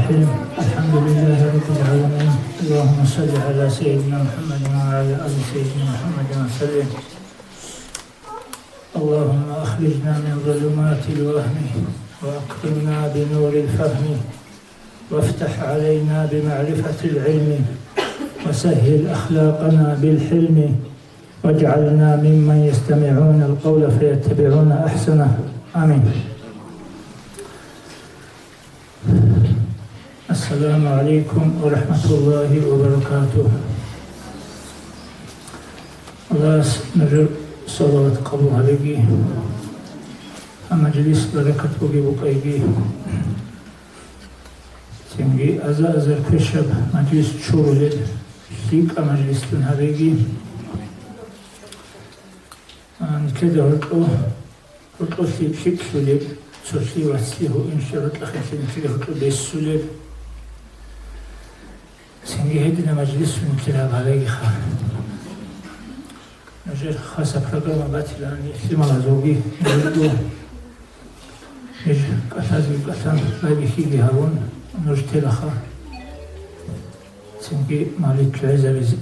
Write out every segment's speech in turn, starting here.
الرحيم. الحمد لله رب العالمين. اللهم صل على سيدنا محمد وعلى آل سيدنا محمد وسلم. اللهم أخرجنا من ظلمات الوهم وأكرمنا بنور الفهم وافتح علينا بمعرفة العلم وسهل أخلاقنا بالحلم واجعلنا ممن يستمعون القول فيتبعون أحسنه. آمين. السلام عليكم ورحمة الله وبركاته. الله نجر صلوات قبول عليكي مجلس بركة بوغي بوكايكي سنجي أزا كشب مجلس شورولد شيك مجلس تنهاريكي كده هرطو شيك سوليب سوشي واسيه إن شاء الله تلخيصين كده هرطو بيس سوليب سنجي هيدنا مجلس ونتلاب عليكي خان نجر خاصة برنامج باتلاني سيما زوجي نجدو نجر كتازي كتان بايبي هارون نجتلا خا سنجي مالك العزة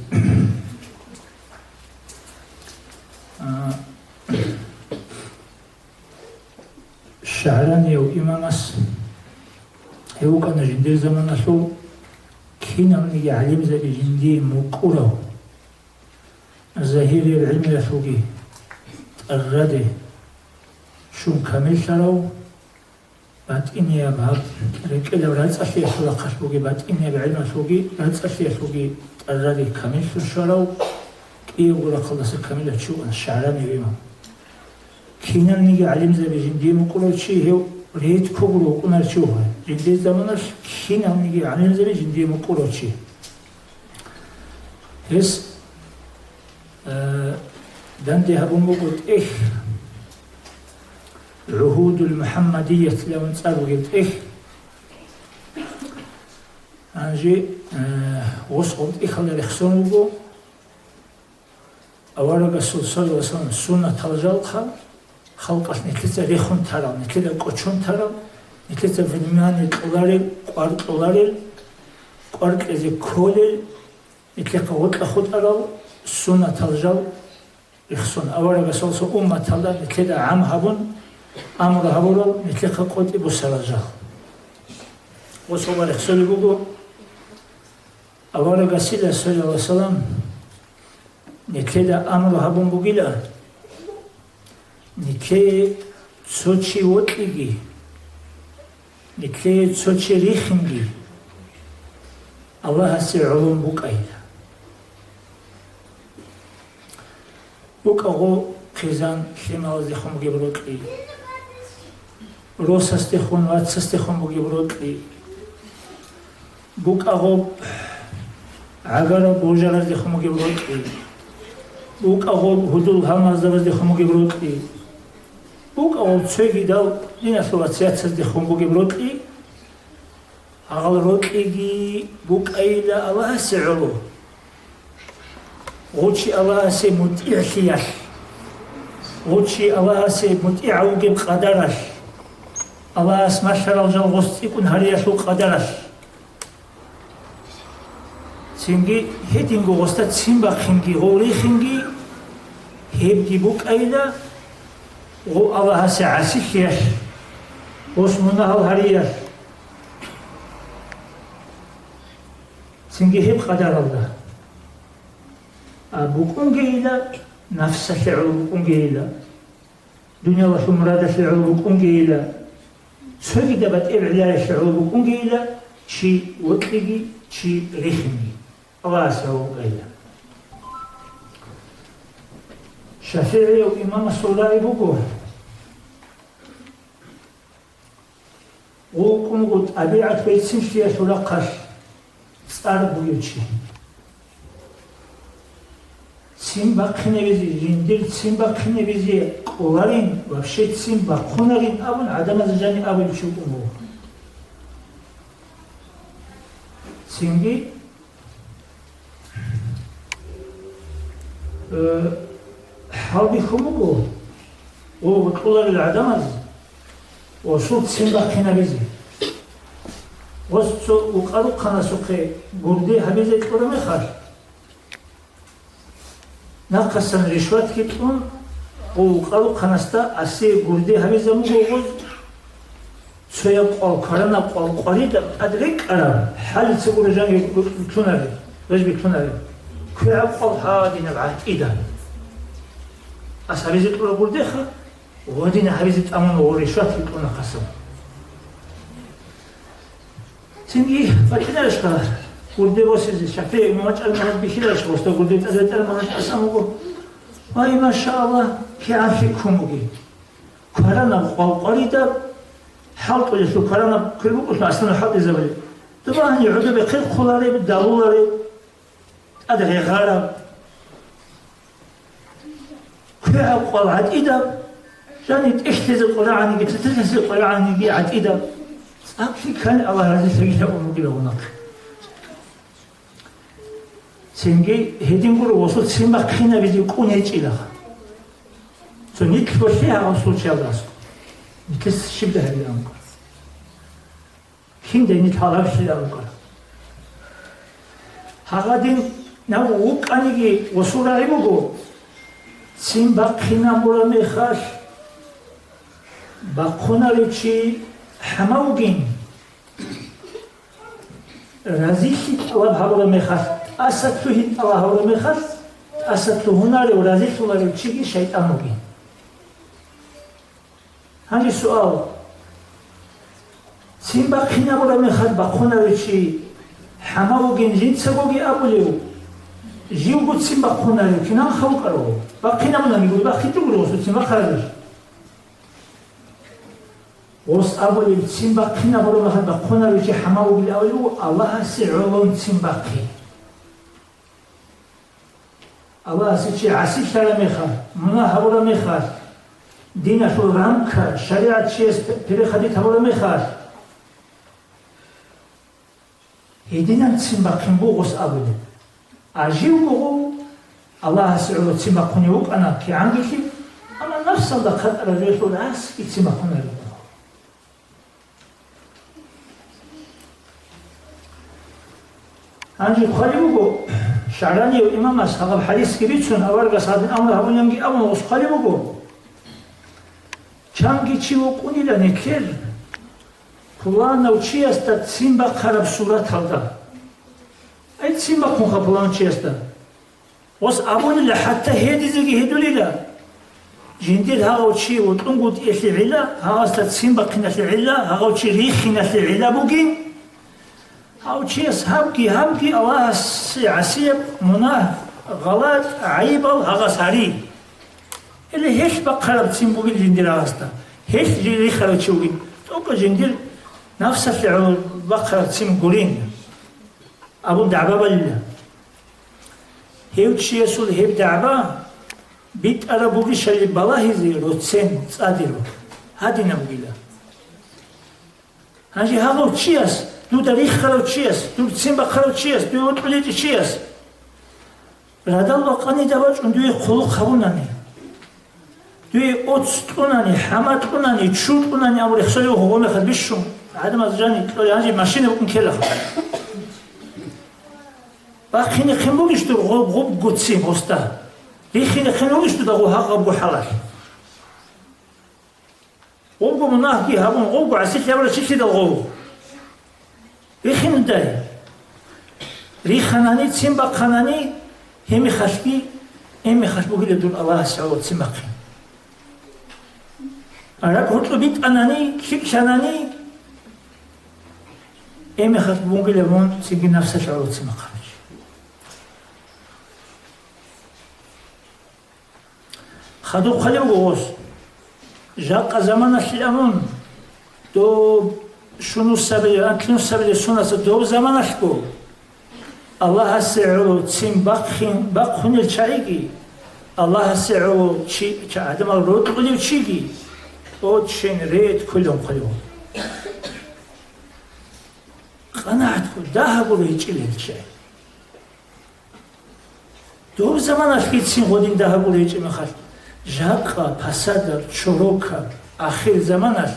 الشعراني وإمامس هو كان جندي زمان أسو كينا من يعلم زي جندي مقوله الزهيري العلم يسوقي الغدي شون كامل شراو بات إني أبهب ركلا ورانس أشي يسوق خشبوقي بات إني بعلم يسوقي رانس أشي يسوقي الغدي كامل شراو كي يقول خلص كامل شو الشعراني بيما كينا نيجي علم زي بجندي مقولة شيء هو ريت كبرو كنا نشوفه جندي زمانش كينا نيجي علم زي بجندي مقولة شيء هس دندي هبون بقول العهود المحمدية لو نسأل قلت أنجي وصلت خلي الخسون بقول أولا رسول صلى الله عليه وسلم سنة تلجلها خلقت نكتة ريخون ترى نكتة قطشون ترى نكتة فيلمان الأولاري قارك أولاري قارك إذا كولي نكتة قوت أخذ أرى سنة تلجل يخصون أولا رسول صلى الله عليه وسلم نكتة عام هبون أمر هبون نكتة قوت إبو سرجل وصلى الله عليه وسلم أولا رسول صلى الله عليه وسلم نكتة أمر هبون بقيلا نكتة تسوشي وطلقي نكتة تسوشي ريخنجي الله سيعلم بقيلا بقى خزان شما وزدخون بقبروت لي روس استخون واتس استخون بقبروت لي بقى عقارة بوجرة زدخون بقبروت لي بقى هدول همز زدخون بقبروت لي بقى تسوي دال لنا سواتسيات زدخون بقبروت لي أغل روت لي بقى إلى الله سعلو غوتشي الله سي مطيع سياش غوتشي الله سي مطيع وقب قدرش الله اسمع شرال جل غصت يكون هريش قدرش سينجي هيدينغو غصتت سيمبا خنجي غوري خنجي هيبدي بوك أيضا غو الله سي عسيش ياش غصمنا هريش سينجي هيب قدر الله بوكون جيلا نفس الشعور بوكون جيلا دنيا وشمرات الشعور بوكون جيلا سوي دبت إبعلال الشعور بوكون جيلا شي وطلقي شي ريخني الله سوى جيلا شافعي وإمام الصلاة بوكون وكم قلت أبيعت بيت سنشي سلاقاش صار بيوتشي سيمبا خنبيزي جندير سيمبا خنبيزي قوارين وبشيت سيمبا خنارين أبن عدم الزجاني أبن شو أمور سينجي حالبي خمو وقولار العدم وصوت سيمبا خنبيزي غصت وقالوا خناسوخي قردي حبيزة كورمي خار ناقصن رشوت كتون وقالوا خناستا أسي قردي حبيزة مغوغوز سويا قال كارنا قال قريد أدرك أنا حال سقول جاني بتوناري رجبي بتوناري كي أقول هذه نبعت إيدا أس حبيزة كورا قردي خا ودينا حبيزة أمون ورشوت كتون قسم سنجي فرينا لشكار قردي وسيز شفيع مواج المهد بخير لشكار وستو قردي تزيد المهد أسامو واي ما شاء الله كي عافي كوموغي كارنا قال قريدا حالت وجهه كلامنا كل وقت أصلاً حالت إزاي طبعاً يعود بخير خلاري بالدولاري أدري غارب كي أقول عاد إذا جاني تحتز القرآن يجي تتحتز القرآن يجي عاد إذا أكفي كان الله هذا سجيه ومقبله هناك سنجي هدين قول وصل سمع خينا بيجي كون يجيله سنيك بشيء وصل شيء الله نتلس شبه هذه الأمور كين ديني تعرف شيء الأمور هذين نوعك أنيجي وصول عيبوجو سين باقينا مرا مخاش باقونا لشي حماوجين رازيشي الله هذا مخاش أسدته الله هذا مخاش أسدته هنا لورازيش الله لشي شيطان موجين هذا السؤال سيمبا خينا ولا مخد بخونا وشي حماو جنجين سبوجي أبوليو جيو قد سيمبا خونا كنا خلقرو بخينا ولا نقول بخيتو قلوس سيمبا خارج وس أبوليو سيمبا خينا ولا مخد بخونا وشي حماو بالأولو الله سعولون سيمبا خي الله سيشي عسيش على مخد منا هولا مخد دينا شو رامك شريعة شيء تري خديت هولا مخاش هيدينا نتسمى كنبو غص أبدا أجيو بغو الله سعود تسمى كنيوك أنا كي عندك أنا نفس الله قد رجعت الناس يتسمى كنيوك عندي خالبو شعراني وإمام أصحاب حديث كبيرون أورجا صادن أمر هون ينجي أمر غص خالبو چانگی چی و کنی لنکر پولان نوچی است سیمبا خراب صورت هلدا ای سیمبا کن خپولان چی است وس آبون لحتى هدی زگی هدولی لا جندیر ها چی و تونگود ایشی علا ها است سیمبا کنش علا ها چی ریخ کنش علا بگین ها چی است همکی الله عسیب مناه غلط عیب ها سری اللي هيش بقرب تسمبوغي جندير هاستا هيش جيري خرجوغي توكا جندير نفس الشعور بقرب تسمبوغين أبو دعبة بالله هيو تشي يسول هيب دعبة بيت أرابوغي شالي بالله زي روتسين تصادرو هادي نبوغيلا هاجي هاغو تشياس دو داريخ خرو تشياس دو تسمبا خرو تشياس دو يوتولي تشياس رادال وقاني دواج اندوي خلق خبوناني دوی اوت کنانی حمات کنانی چوت کنانی امر خسالی و حقوق میخواد بیشون عدم از جانی یعنی ماشین بکن کلا باقی خیموگیش تو غوب گوتسیم هستا ریخی خیموگیش تو داغو حق ابو حلال غوب مناه کی همون غوب عسیل یابلا چی دال غوب ریخی ندای ریخانانی تیم باقانانی همی خشبی دون الله سعود تیم باقی أراك هتلو بيت أناني كيك شاناني إيمي خطبون قلبون سيجي نفس شعور تسمى خرج خدو خليو غوص جاق زمان الشلامون دو شنو السبيل أنكنو السبيل سنة دو زمان أشكو الله سعود تسمى باقخن الشعيقي الله سعود عدم الرود قليو تشيقي أود شين ريت كلهم قلبهم قناعت كل ذهبوا ليجيل الشيء دو زمان أشكيت سين غودين ذهبوا ليجيل مخال جاكا بسادر شروكا آخر زمان أش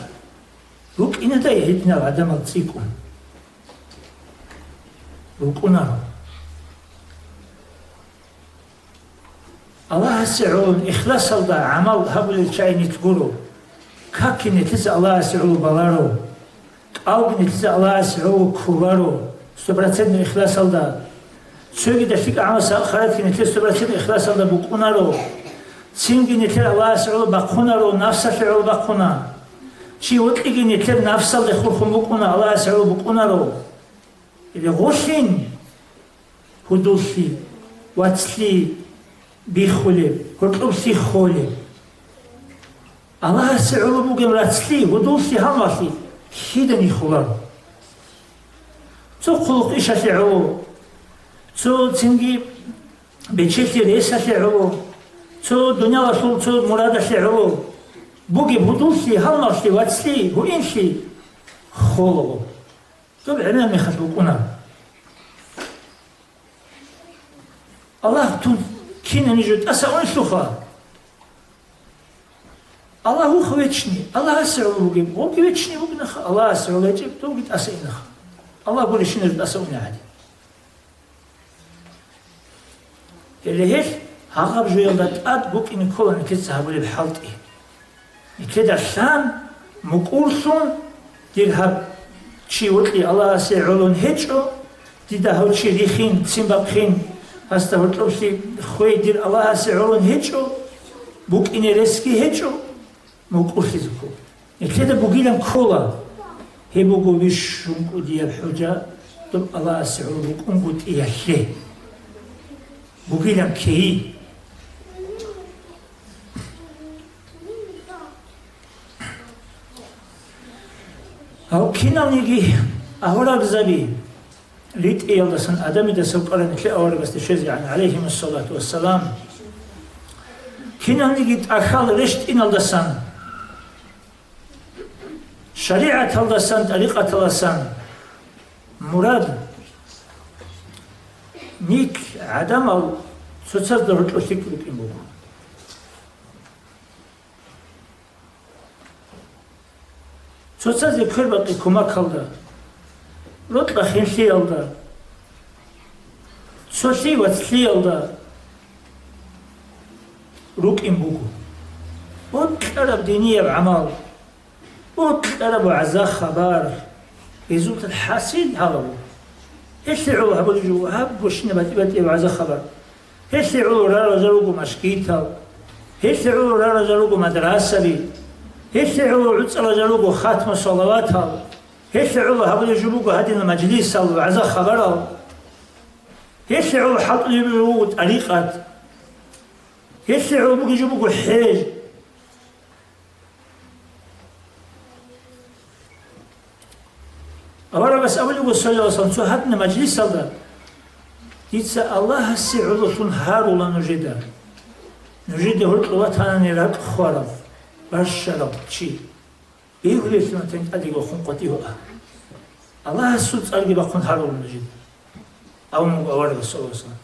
روك إنا دا يهدنا عدم الزيكم وكونارو الله سعون إخلاص الله عمل هبل الشاي نتقولو كاكي نتلز الله سعون بالارو قلب نتلز الله سعون كولارو سبراتين إخلاص الله سوغي دشتك عمل ساخرات نتلز سبراتين إخلاص الله بكونارو سينجي نتلز الله سعون بكونارو نفس سعون بكونا شي وطلقي نتلز نفس الله خلقهم بكونا الله سعون بكونارو اللي غوشين هدوشي واتسلي بيخولي هرقبسي خولي الله سعود بوغم راتسلي هدوشي هماشي شيدني خولار تو خلق إيش أشعو تو تنجي بتشتي رئيس أشعو تو دنيا رسول تو مراد أشعو بوغي هدوشي هماشي واتسلي هو إنشي خولو تو بعلم يخطبوكونا الله تون كينا نجد أسا أنشوخا الله هو خويتشني الله أسعو بوغي بوغي ويتشني بوغنخا الله أسعو لجيب توغي أسا إنخا الله بولي شنجد أسا ونعادي اللي هيش هاغب جويلدات آد بوك إن كولا نكتسا هبولي بحالتي نكتدا شان مقورسون دير هب شي وطلي الله سعولون هيجو ديدا هو شي ريخين تسيمبابخين هستا وطلوشي خوي دير الله سعولون هيجو بوك إني رسكي هيجو موقوشي زكو نكتدا بوغيلم كولا هي بوغو بيشونكو ديال حجا دب الله سعولون بوك انقود إياشي بوغيلم كي أو كنا نيجي أهورا بزبي ليت إيلدسن أدمي دسوق على نتلي أهورا بستشيز يعني عليهم الصلاة والسلام كنا نيجي تأخال رشت إنلدسن شريعة هلدسن طريقة هلدسن مراد نيك عدم أو سوتسر درجة لك إمبو سوتسر ذكر بقي كما كلدا رطل خنشي ألدا سوشي وتسلي ألدا روك إمبوكو وطلب دينية بعمل وطلب عزاء خبار يزوت الحاسين هذا إيش تعو هبل جو هب وشنا بتبتي بعزاء خبر إيش تعو را رجلوكو مشكيتا إيش تعو را رجلوكو مدرسة بي إيش تعو عدس رجلوكو خاتم صلواتها إيش تعو هبل يجيبوكو هذه المجلس أو عزاء خبره إيش تعو حط يجيبوكو طريقة إيش تعو بوكو يجيبوكو الحج أولا بس أولي صلى الله عليه وسلم شو هاتنا مجلس هذا يتسأل الله السعودة هارو لا نجده هرق وطانا نراك خوارب برشرب چي بيهولي سنتين أدقى خون قطيه الله السعودة أرقى بخون هارو لا نجده أو مقا أولا صلى الله عليه وسلم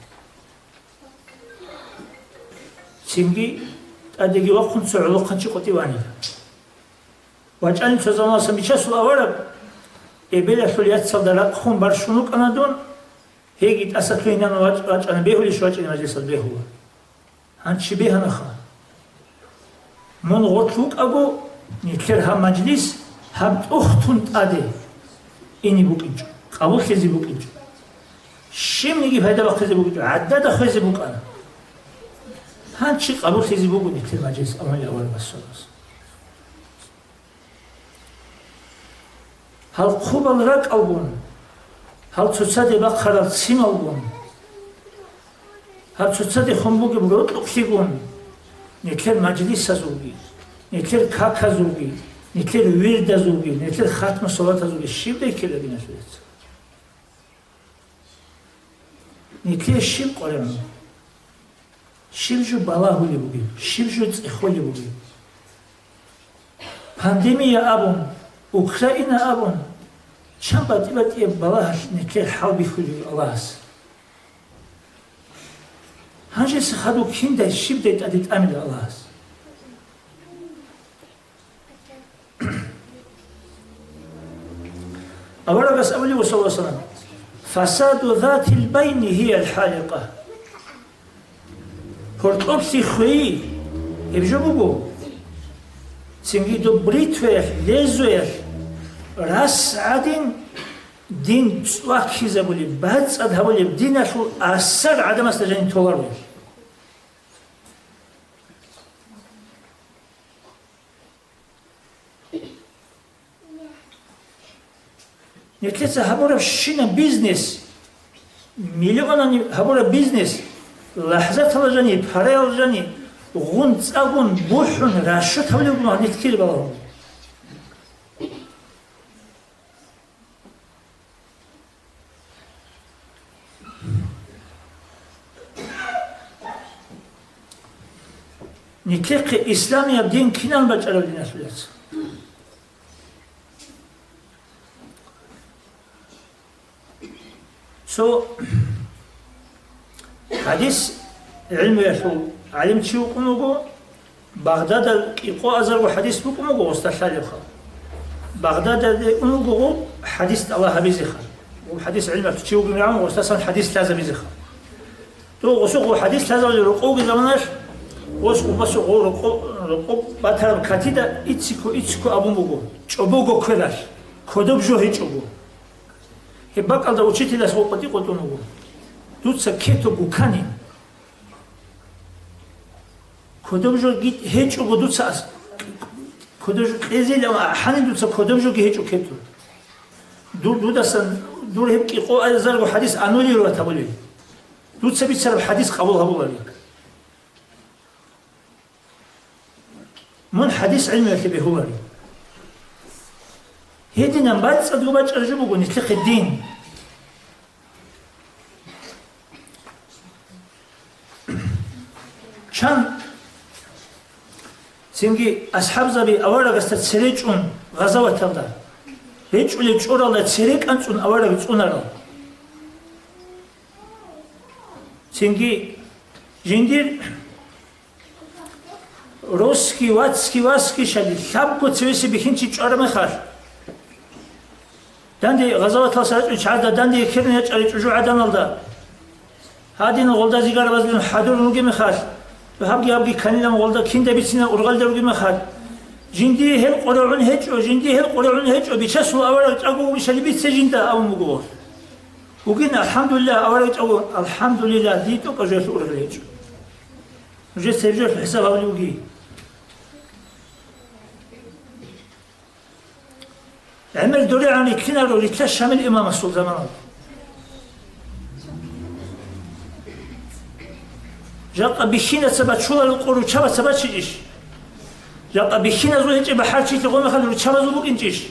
سنجي أدقى وخون سعودة قنشي قطيه وانيدا واجعلن صلى الله عليه وسلم بيشاسو أولا إبلا فليات صدرات خون برشونوك أنا دون هيجي أساتوينا نواج أنا بيهولي شواج إلى مجلس البيهوا هنشي بيها نخا من غطلوك أبو نكرها مجلس هم أختون تادي إني بوكينجو قبول خزي بوكينجو شيم نيجي فايدة بخزي بوكينجو عدد خزي بوك أنا هنشي قبول خزي بوكو نكر مجلس أمالي أول بسولوس هل قبل رك ألبون هل تصدق بقرة سين ألبون هل تصدق خنبوك برود لقشيقون نكر مجلس زوجي نكر كاكا زوجي نكر ويرد زوجي نكر ختم صلاة زوجي شيب ده كله بينشوت نكر شيب قرن شيب جو بالا هولي بوجي شيب جو تخولي بوجي بانديميا أبون أوكرانيا أبون شن باتي بلاش نكير حرب خلي الله هنجي سخدو كيندا شيب ديت أديت أمد الله أولا بس أولي وصلى الله عليه وسلم فساد ذات البين هي الحالقة. هرطوبسي خوي ابجو بگو سنگي دو بريتوير ليزوير راس عدين دين تسواكي زبولي بهتس ادهولي بدين شو أثر عدم استجاني تولر نتلسا هبورا شينا بيزنس مليوناني هبورا بيزنس لحظة تلجاني بحرية الجاني غون تساقون بوحون راشو تولي بما نتكير بلاهم نتلقى إسلامي بدين كنان بجعلوا للناس بلاتس حديث علم يشو علم شو قموجو بغداد يقو أزر وحديث بقموجو واستشاري خا بغداد قموجو حديث الله بيزخا وحديث علم شو قميران واستسان حديث لازم بيزخا تو وسوق حديث لازم يرقو بزمانش وسوق رقو باتر كاتيدا إتسكو أبو موجو شبوجو كلاش كدوب جو هيجوجو هباك على وجهتي لسه قطي قطونو دوت سكيتو بوكاني كدوبجو جيت هيجو بدوت ساس كدوبجو إزيل أما حني دوت سكدوبجو هيجو كيتو دور دسن دور هبكي قو أزار وحديث أنولي رواه تقولي دوت سبيت سر الحديث قبول عليك من حديث علمي يكتب هو هيدي نمبات صدقوا باج أرجو بقول نتلقي الدين شان سنجي أصحاب زبي أولا قصت سريجون غزوة تغدا هيج ولي تشورا لا سريك أنتون أولا قصونا را سنجي جندير روسكي واتسكي شديد ثابكو تسويسي بخينشي تشورا مخار داندي غزوة تلسات وشعادة داندي كيرني يجعل يجوع عدن الدا هادين غولدا زيغار بازلين حدور نوغي مخار وهابجي كانينا غولدا كيندا بيتسينا أورغال دروغي مخار جندي هل قرعون هجو جندي هل قرعون هجو بيشاسو أولا تأقو بيشالي بيتسي جندا أو مقور وقلنا الحمد لله أولا تأقو الحمد لله ديتو قجوة أورغال هجو وجيت سيرجو في الحساب أولي وقي عمل دوري عن كنارو لتلاشى من الإمام السلطان جاء بخينة سبات شولا القرو شبا سبات شيش جاء بخينة زو هنجي بحال شيء تقوم خلو شبا زو بوك انجيش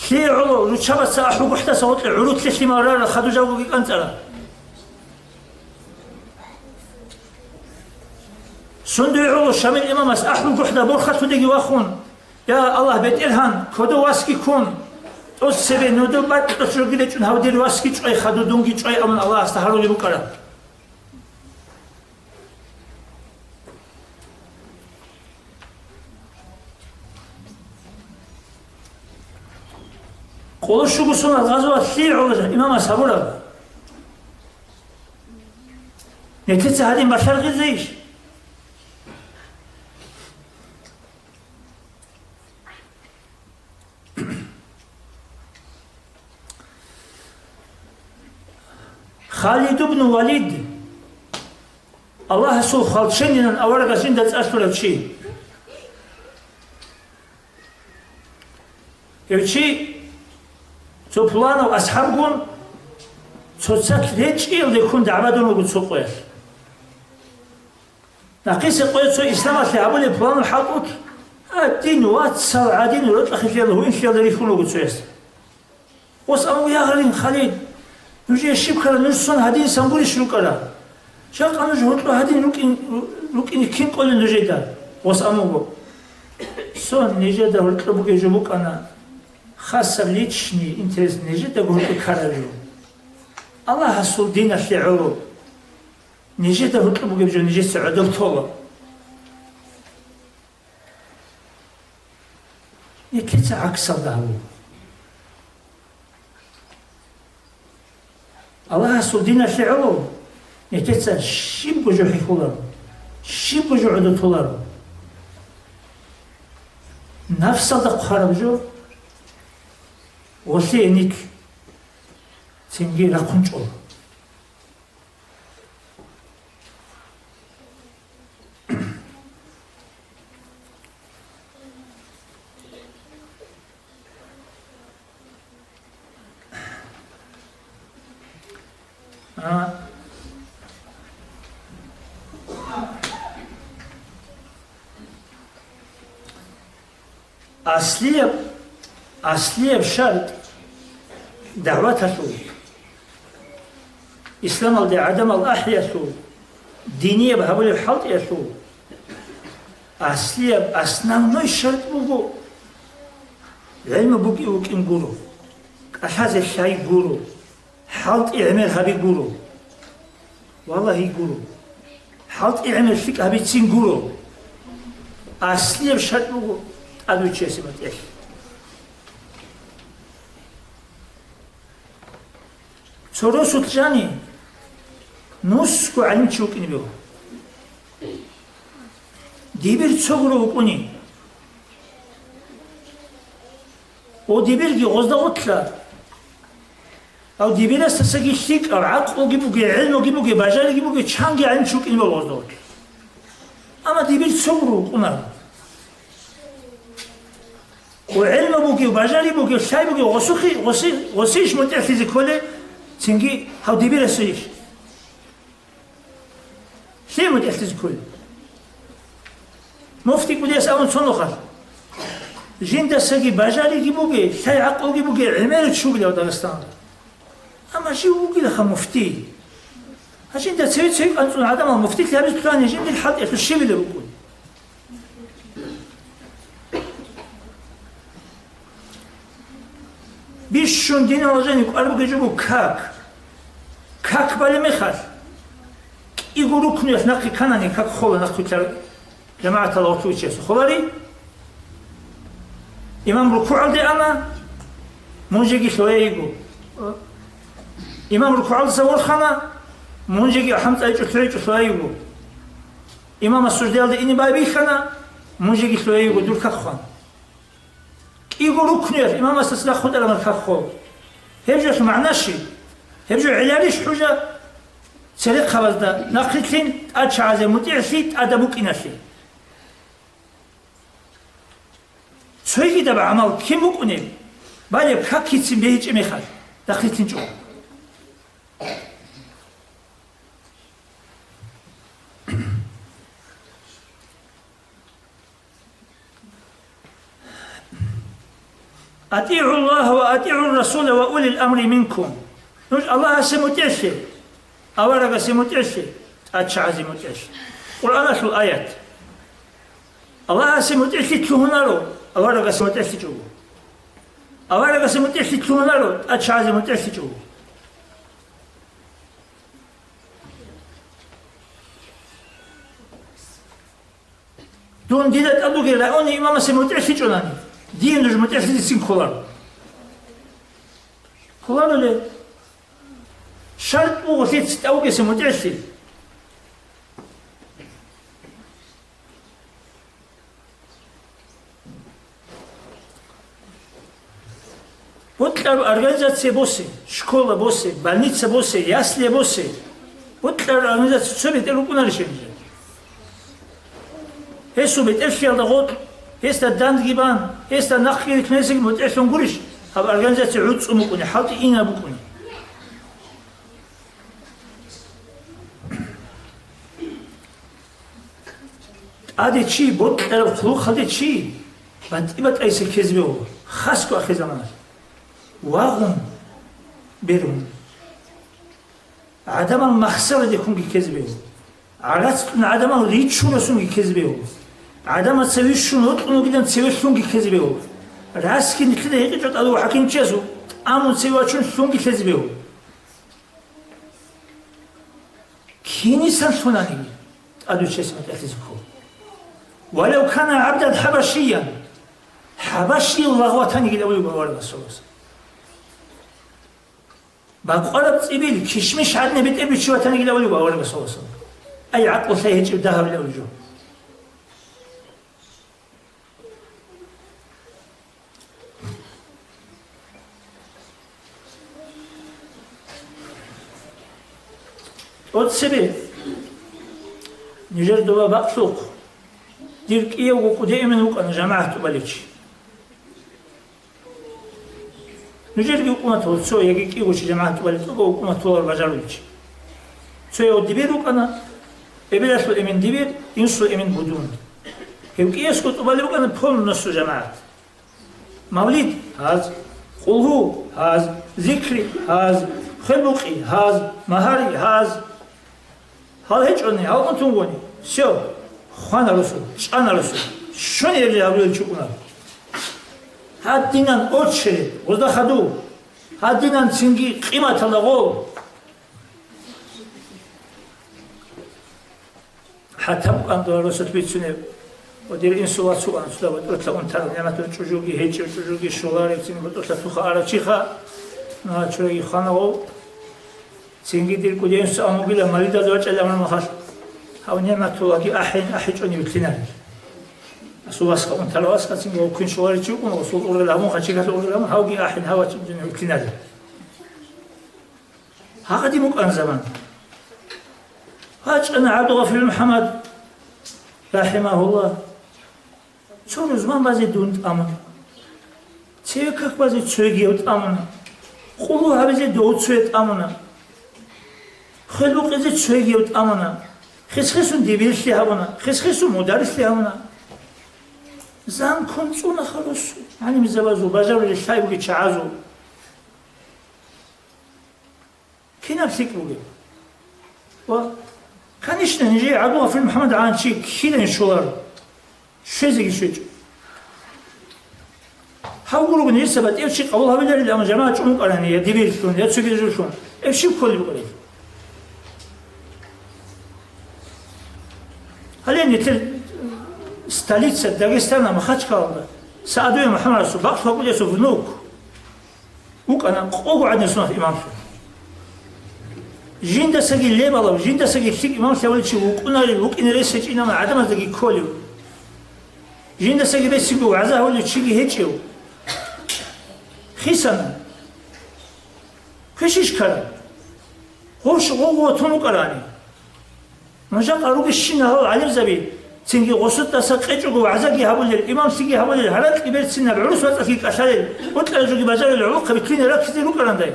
خي علو لو شبا ساحو بحتا صوت العلو تلشي مرارة خدو جاوبو بيك انترا سندو علو شامل الإمام أحلو بحتا برخة تدقي واخون يا الله بيت إلهان كودو واسكي كون أو سبب نودو بعد تشرقي لجن هودي رواسكي شوي خدو دونجي شوي أمن الله استهارو لي بكرة قولوا شو بسونا الغزوة ثير عوجة إمام أصحابه نتيجة هذه بشر غير زيش خالد بن وليد الله سو خالشين أورا قصين دات أسفل شيء يبشي تو بلانو أصحابكم تو تسكت اللي يكون دعواتهم وقد سوقه نقيس قوي تو إسلام أتلعبوا لي بلانو حاطوك الدين واتسر عادين ورد أخي في الله وإن في الله يكون وقد سويس واسألوا يا غرين خالد نجي الشبكة نجسون هادين سنبولي شنو كلا شاق أنا جهود له هادين لوكين كين قول نجي دا واسألوا سون نجي دا ورطلبوك يجبوك أنا خاصة ليتشني انترس نجي دا قولك كارجو الله هسول دين الشعور نجي دا ورطلبوك يجو نجي سعودو بطولة يكيت عكس الدعوة الله سودينا شعلو نتيسا شيب جو حيخولارو شيب جو عدتولارو نفس هذا خراب جو وشي نيك تنجي راكونجو أصلية بشرط دعوتها سوء إسلام الدي عدم الأحياء سوء دينية بهبول الحلط يسوء أصلية بأسنام نوي شرط بوغو علم بوغي وكين قولو أحاز الشاي قولو حلط إعمال هبي قولو والله يقولو حلط إعمال فيك هبي تسين قولو أصلية بشرط بوغو أدو تشيسي متأخي سورو سوتجاني نوسكو علم تشوكني بيو ديبير تسوغرو وكوني او ديبير دي غزدا غتلا او ديبير استساقي شتيك او عقل جيبوكي علم جيبوكي باجاري جيبوكي تشانجي علم تشوكني بيو غزدا غتلا اما ديبير تسوغرو وكونا وعلم بوكي وباجاري بوكي وشاي بوكي غسيش متأخذ كله تنجي هاو ديبير السيش شيء متأخذ كله مفتي بدي أسألون صنوخر جين دساقي باجاري جيبوكي شاي عقل جيبوكي عمال تشوف لي داغستان أما شيء بوكي لخا مفتي هجين تسوي أنتون عدم المفتي تلابس بلاني جين دي الحد يخل الشيء اللي بقول بيشون دين الله يقول بيجيبوا كاك بالي مخال يقولوا كنيس نقي كناني كاك خول نقي تر جماعة الله تويتشيس خولاري إمام ركوع دي أما منجي شوية يقول إمام ركوع سوور خنا منجي حمد أيش شوية يقول إمام السجدة دي إني بايبي خنا منجي شوية يقول دول كاك خان يقولوا كنير إمام أساسنا خد على مركب خو هيجوش معناشي هيجو علاليش حاجة سرق خبزنا نقلتين أشعازي متعسيت أدبوك إناشي سوي كده بعمل كم بكوني بالي بكاكيتين بيهج إميخال نقلتين جو أطيعوا الله وأطيعوا الرسول وأولي الأمر منكم الله سمتعشي أورق سمتعشي أتشعزي متعشي قرآن شو الآيات الله سمتعشي تلونارو أورق سمتعشي جو أورق سمتعشي تلونارو أتشعزي متعشي جو دون ديدت أدوغي لأوني إمام سمتعشي جولاني دين دوش متأخذ سين كولار لي شرط وغسيت ستأوكي سي متأخذ وطلعوا أرغانيزاتسي بوسي شكولة بوسي больница بوسي ясли بوسي وطلعوا أرغانيزاتسي سو بيتقلوا كنا لشيء هسو بيتقلش يالدا غوط هستا داند جيبان هستا نخيل كنيسك متعشون قريش هاب أرغانيزاتي عود سموكوني حالتي إينا بكوني هذا شيء بوت الخلوق هذا شيء بعد إبت أي سكيزبيو خاصكو أخي زمان واغم بيرون عدم المخسرة دي كونكي كيزبيو عرفتنا عدم الريتشون سونكي كيزبيو عدم تسويشون وطنو كده تسويشون كيزبيو راسكي نكده هيك جات أدو حكيم تشيزو أمون تسويشون سونكي كيزبيو كيني سنسوناني أدو تشيزو متأتزكو ولو كان عبدا حبشيا حبشي اللغوتاني كده ويقول ورد السلوس بقارب تبيل كشمش عدنا بتقبل شو تاني كده ولي بقول بس وصل أي عقل سيهج بدها ولا وجو أتسبب نجرد وبقصوق ديرك إيه وقدي من وقنا جماعة تباليش نجرد وقنا تولسو يجيك إيه وش جماعة تباليش وقنا تولر بجاروليش سو يودبير وقنا إبلاسو إمن دبير ينسو إمن بدون كيف يسكت تبالي وقنا بهم نصو جماعة مولد هذا قلهو هذا ذكري هذا خلقي هذا مهاري هذا هذا هيك عني هذا أنتم قوني شو خوانا رسول شأنا رسول شون يرجع أقول شكونا هاد دينان أوتشري وزدا خدو هاد دينان سنجي قيمة الله حتى بقى دور رسول بيتسونه ودير إنسوات سوء أنسولا وتطلع أنتر نعمة تجوجي هيك تجوجي شغلار يكتين وتطلع تخا على شيخا ناتشري خانه سنجي دير كودين سأمو بلا مريضة دوت على من مخاش هاو نعمة الله أحين أني بتلنا سواس كون تلواس كاتين وكين شواري تشوفون وصول أول لهم خشيكات أول لهم هاو جي أحين هاو تبدين بتلنا هذا مكان زمان هاج أنا عبد الغفور محمد رحمه الله شو زمان بازي دونت أمن تيكك بازي تسويجيوت أمن خلوها بازي دوت سويت أمن خلو قزت سويجيوت أمن خسخسون ديبيلش لهونا خسخسون مدرس لهونا زان كنتونا خلص يعني مزبازو بجاور للشاي بقي تشعازو كي نفسك بقي كانش نجي عدوها في محمد عن شيء كذا نشوار شو زي شو هاقولوا بني سبت إيش شيء قولها بدل الأمر جماعة شو مقارنة دبير شلون يتسوي شلون إيش شيء كل بقولي هل نتر ستاليتس داغستان ما خدش كارده سعدوي محمد رسول الله فقول يسوع فنوك وكان قوة سنة إمام جين دسقي اللي بالله جين دسقي شيء إمام سوالي شيء وك إن رئيس إنما ما عدم دقي كوليو جين دسقي بس يقول عزاه ولا شيء هيك خيسنا كشيش كلام هوش هو تونو كلامي ماذا قالوا الشيء هو علم زبي سنجي غصت تسقط وعزقي هقول الإمام سنجي هقول الهلاك يبيت سنة بعروس وتأكيد كشري وتلا جوجي بجال العروق بتكين راك كتير وكلام ده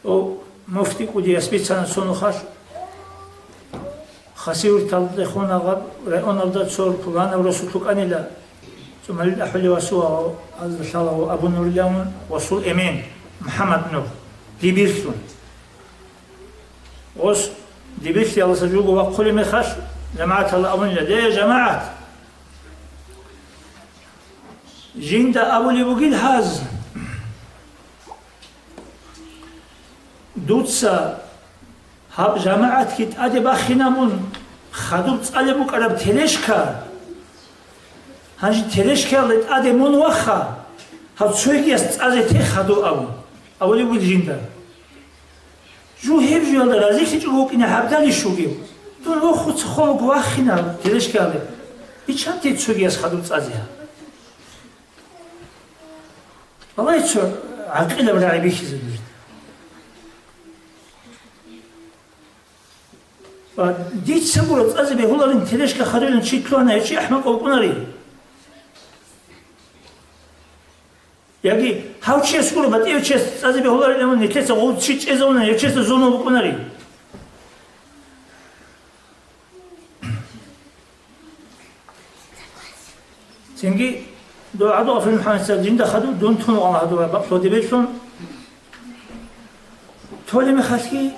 أو مفتي كودي أسبيت سنة سونو خسير تلد خونا غب رأينا بدأت صور بلان ورسولك أني لا ثم للأحلي وسوا عز الله أبو نور اليوم وصول إمين محمد نور ديبيرسون وس ديبيرسي الله سجوجه وقولي مخش جماعة الله أمن لدي جماعة جند أبو لبوجيل هاز دوتسا هاب جماعة كت أدي باخنامون خدوت على بكرة تلاشكا هنج تلاشكا لت أدي من وخا هاد شوية است أدي تخدو أول يقول جندا جو هيب جو الله رازق تجوك إن هبدالي شو جيو دون وخد خلق واخنا تلاشكا لت إيشان تيجي است خدوت أزيها والله يشو عقيلة براعي بيشي زبير ديت سبورت أزبي هو لين تلاشك خارجين شيء كلنا شيء أحمق أو كناري يعني هاو شيء سكول بدي شيء أزبي هو لين من نتلس أو شيء إزونا شيء زونه بكناري سنجي دو عدو في المحن سجين دخلوا دون تون على هذول بقصد دبيشون تولي مخاسكي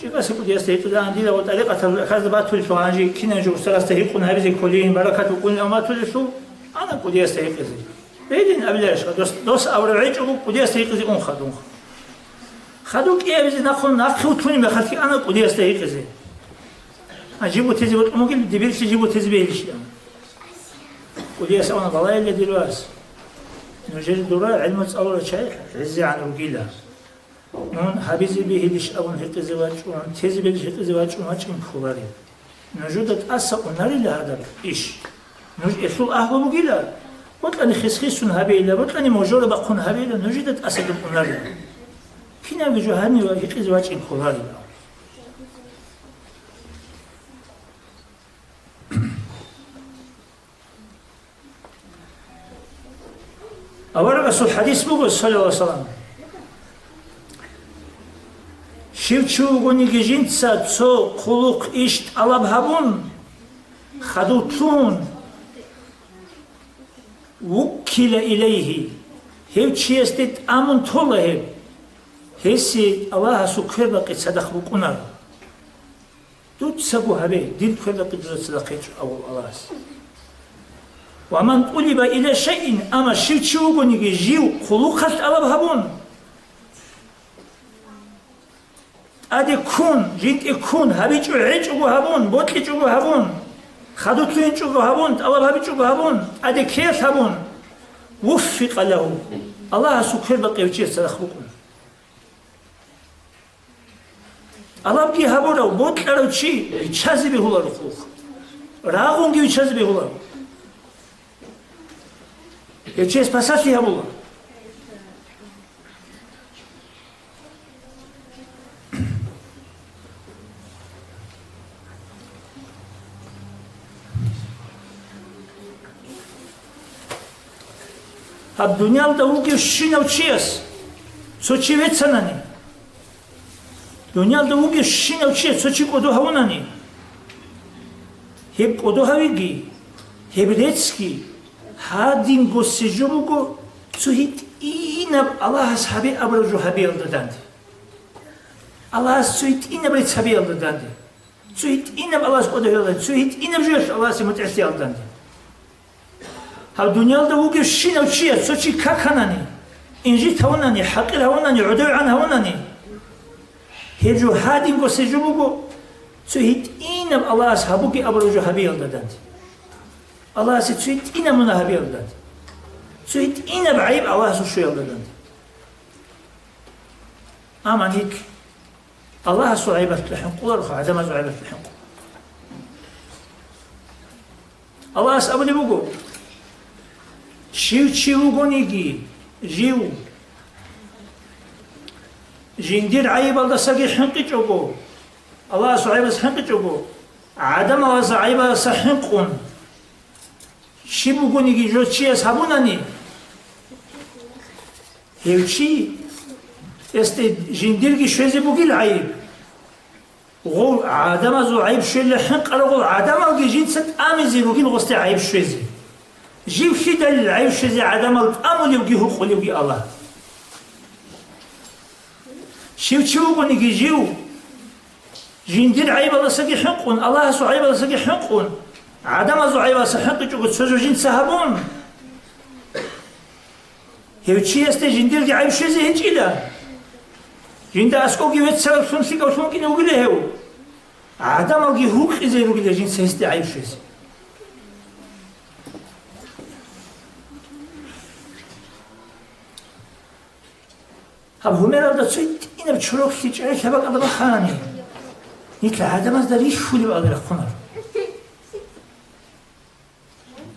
جيكا سكوت يستيقظ عندي لو طريقة الأخذ باتولي شو عنجي كنا جو سلاستهيقون هذه كلين بركة وكل ما تولي شو أنا كودي يستيقظ بعدين أبلش دوس أو رعيج أو كودي يستيقظ أون خدوك إيه بزي ناخذ توني مخاسكي أنا كودي يستيقظ أجيبه تزي ممكن دبيش تجيبه تزي بيلش كودي يسألنا ضلايا اللي دلواس نجري دورا علم تصور شيء عزي عن وقيلا نون حبيزي به ليش أبون هيك زواج وان تيزي به هيك زواج وما تشين خبري نجودة أسا وناري لهذا إيش نج إثول أهو وقيلا وطلعني خسخيسون هبيلا وطلعني موجودة بقون هبيلا نجودة أسا وناري كنا بجوهاني وهيك زواج إن خبري أولا رسول حديث بقول صلى الله عليه وسلم شيوچو гоники жинца цо хулук ишт алабхабун хадутун вуккила илейхи хевчиестит амун толахе хеси Аллаха сукхебаки садах букунар тут сагу хабе дил хебаки садахич авол Аллахс ومن طلب إلى شيء أما شيوچو гоники жив хулукат алабхабун أدي كون جيت يكون هبيج وعيج وهبون بوتلج وهبون خدوت لينج وهبون الله هبيج وهبون أدي كيف هبون وفق له الله سكر بقي وجه سلخبكم الله بقي هبونا وبوتل له شيء يشازي بهولا رخوخ راغون جي يشازي بهولا يشيس بساتي هبولا अब दुनिया में तो वो कि शीना उचियस सोची वेचनानी दुनिया में तो वो कि शीना उचियस सोची को दो हावनानी हे को दो हाविगी हे ब्रेड्सकी हादिन गो सेजुबु को सुहित इनब अल्लाह साबे अब्रजु हाबे अलदांदे अल्लाह सुहित इनब रे साबे अलदांदे सुहित इनब अल्लाह को दो अलदांदे सुहित इनब जो अल्लाह से मुतअस्सी अलदांदे هذا الدنيا ده وجه الشين أو شيء سوتشي كاكناني إنجي تهوناني حقير هوناني عدو عن هوناني هجو هادين قو سجوبو سويت إنم الله أصحابك أبرجو هبيل دادانت الله سويت إنم منا هبيل دادانت سويت إنم عيب الله سوشيل دادانت أمان هيك الله سو عيبت لحن قول رخا عدم سو عيبت لحن قول الله أصحابني بقول شيو гоники жив жиндир айб алда саги хинqi чого Allah суайбас хинqi чого адам аласа айба сахинqun шибу гоники жочия сабунани хевчи este жиндирги швези бугил айб гол адам азу айб швели хинqara гол адам алги жинсат амизи бугил госте айб швези جيب شي دليل عايش زي عدم الأمل يبقي هو يبقي الله شو بنيجي جيو جندير عيب الله سقي حقون الله سو عيب الله سقي حقون عدم زو عيب سحق جو تسجو جند سهبون هي شيء است جندير دي عايش زي هيك إلا جند أسكو جيت سبب سنسيك أو سنكين يقول له عدم الجي هو إذا يقول له جند سهست عايش زي अब हुमेरा दा चुट इन छोरोक सिच ए खबक अदब खानी निक आदम از دریش فولی اگر خونر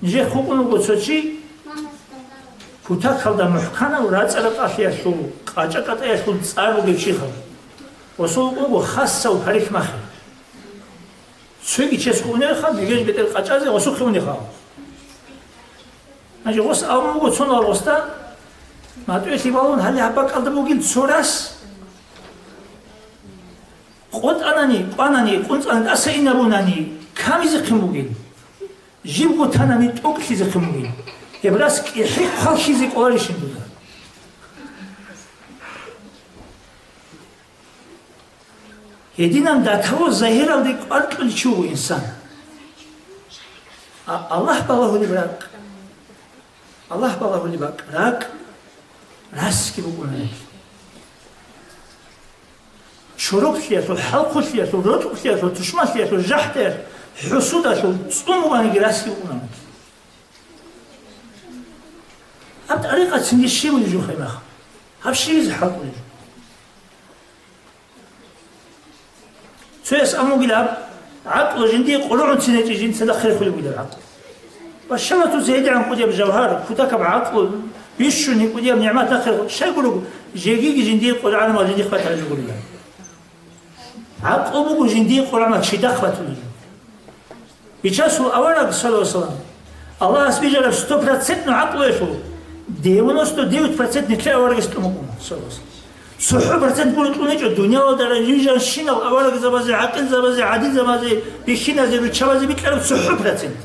نجه خوبونو گوچی پوتا خالدا محکانه و راچلا قافیه شو قاچا قطعه شو صارو گیچی خال وسو او خاصه و پریک مخ سوی چس خونه خال دیگه بده قاچازه وسو خونه خال اجه وس امو گوچون آلوستا ما تويتي بالون هل هبك على موجود سورس قد أناني كنت أنا أسئنا بوناني كم يزخم موجود جيب قطعنا من توك يزخم موجود يبرأس يحيق خالش يزك أولش ندودا هدينا داتو ظاهر على ذيك أركل شو إنسان الله بالله اللي براك الله بالله اللي براك راك راسكي بقولنا شروق فيها حلق فيها رطب فيها تشمع فيها جحتر حسودة صوم وانا راسكي بقولنا طريقة سنجي الشيء اللي جو خيمة هالشيء زحط اللي جو سو يسأمو قلاب عقل جندي قلوع سنجي جند سدخل كل قلاب عقل والشمة زيد عن قدية بجوهر كتاكب عقل يشوني قدية بنعمات داخل شيء يقولوا جيجي جندي قلوع ما جندي خبات على جقول الله عقل بقو جندي قلوع ما شي دخبات اللي جو بيشاسو أولا صلى الله عليه وسلم الله سبحانه 100% عقله يشو 99% نتلاقي أولا يستمقون صلى الله عليه وسلم صحو برسنت قولت لونيجو الدنيا ودارا يوجد شينا أولا زبازي عقل زبازي عديد زبازي بيشينا زي بيتشابازي بيتلعب صحو برسنت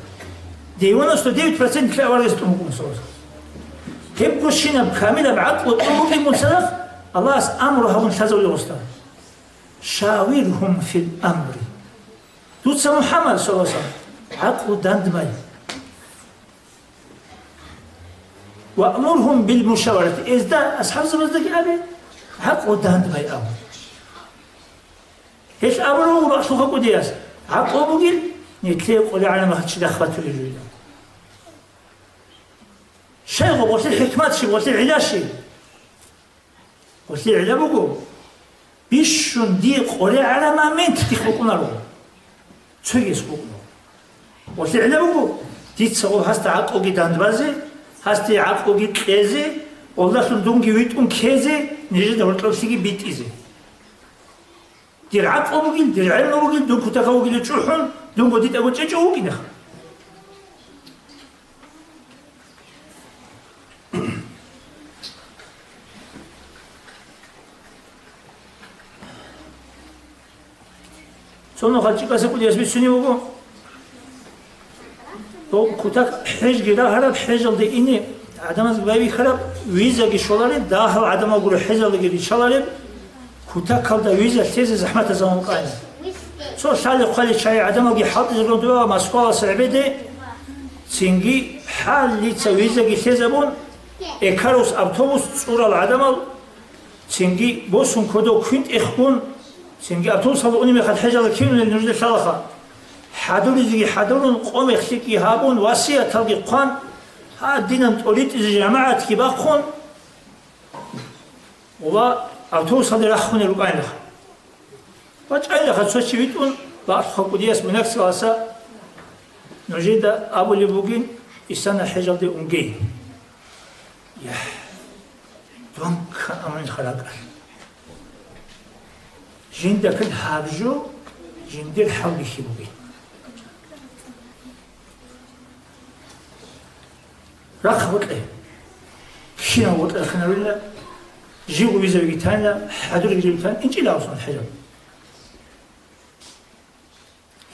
99% نتلاقي أولا يستمقون صلى الله عليه وسلم تبقوا الشينا بكاملة بعقل وطلبوا في المنسلخ الله أمرها منتزو لغسطان شاورهم في الأمر توتسا محمد صلى الله عليه وسلم عقل داندماي وأمرهم بالمشاورة إذا أصحاب زبزدك أبي عقل داندماي أمر إيش أمره بأسوخة قدياس عقل بقيل نتليق قولي على ما خدش دخلت الجوية شيء قلت الحكمات شيء قلت العلاج شيء قلت العلاج بقول بيشون دي قولي على ما من تتخلقون له تسويس بقول قلت العلاج بقول دي تصور هست عقل قدام بازي هست عقل قد كيزي والله سندونجي ويتون كيزي نجد ورطلو سيجي بيت إزي دير عقل بقول دير علم بقول دون كتاكا بقول تشوحون دون قديت أقول تشوحو كده sonuna kadar çıkarsa bu diye bir sünni bu. O kutak hej gira harap hej aldı ini adamız gibi harap vize geçiyorlar daha adama göre hej aldı geçiyorlar kutak kaldı vize teze zahmet zaman kaynağı. Sonra salih kali çay adama gibi halt ediyordu Moskova sebede çünkü halli vize geçiyor bun ekaros otobüs uğral adama çünkü bosun kodu kunt ikhbun çünkü atolsalı onu mekad hecalı kimle nürde şalaha حضور زي حضورن قوم يخشيك يهابون واسية تلقي قان ها دينم توليت إذا جماعات كي باقون وبا أوتوصل لرخون الرقاين لها وجعل لها تسوشي بيتون بعض خلقو دياس منك سواسا نجد أبو لبوغين إسانا حجر دي أنجي يا دون كان أمرين خلاقا جندك الهابجو جندر حولي خيبوغين راح وطلع شنو وطلع خنا ولا جيبوا فيزا بيتانا حضور جيبتان انت لا اصلا الحجاب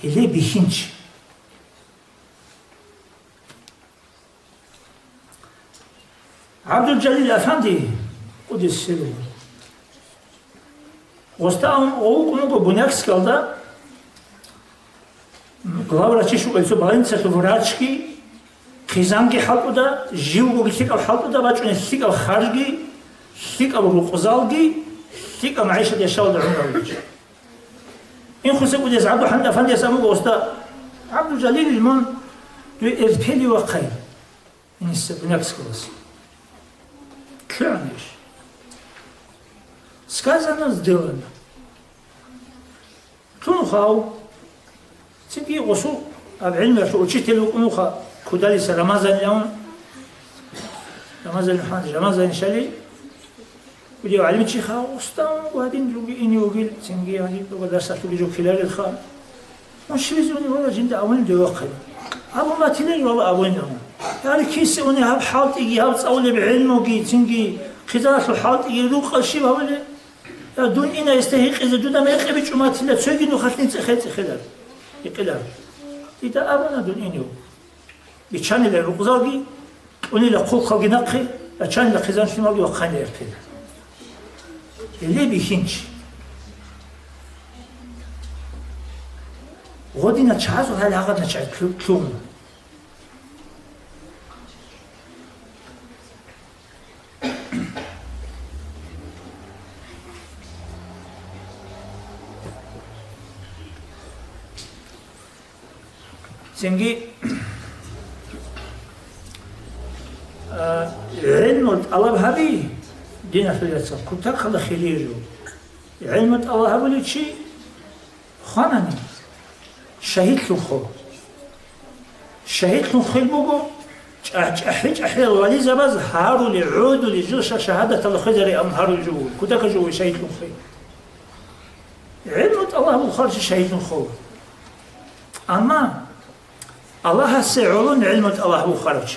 اللي بيشنش عبد الجليل الافندي قدس السلام وستاهم او كنو بناكس كالدا главра чешу ельцо баленца творачки خزانگی حلقه جیو گیشیک او حلقه باچون سیک او خارجی سیک او روقزالگی سیک او معیشت یشال درون این خصوصی بود از عبد الحمید افندی اسمو گوستا عبد الجلیل المن دو ازپیلی و قی این است بنکس کلاس کلانش сказано сделано тун хау цинги госу об علم شو учителю унуха كوداليس رمضان اليوم رمضان الحمد رمضان شالي وديو علم شيخا وستان وهادين لوجي إني وقيل تنجي هادي لوجا درس تولي جو خلال الخال مش بيزوني ولا جند أول دو وقت أبو ما تلين والله أول دو يعني كيس أني هاب حالت إجي هاب تصول بعلم وجي تنجي خزانة الحالت إجي لوق الشيء هذا يا دون إنا يستحق إذا دون ما يخبي شو ما تلا تسوي إنه خلني تخيل خلال يقلال إذا أبونا دون إنيو بيشان اللي رقزاقي وني لقوق خلقي نقي أشان لخزان شمالي وقاني يركي اللي بيهنش غودي نتشعز وهالي هغد نتشعز كلوم سنجي الله بهابي دينا في اليسر كنت أخذ خليجه علمت الله هبلي شيء خانني شهيد لخو شهيد لخو بوجو أحرج الولي زبز هارو لعود لجوش شهادة الخزر أم هارو الجو كنت أخذ شهيد لخو علمت الله بخارج شهيد لخو أما الله سيعلن علمت الله بخارج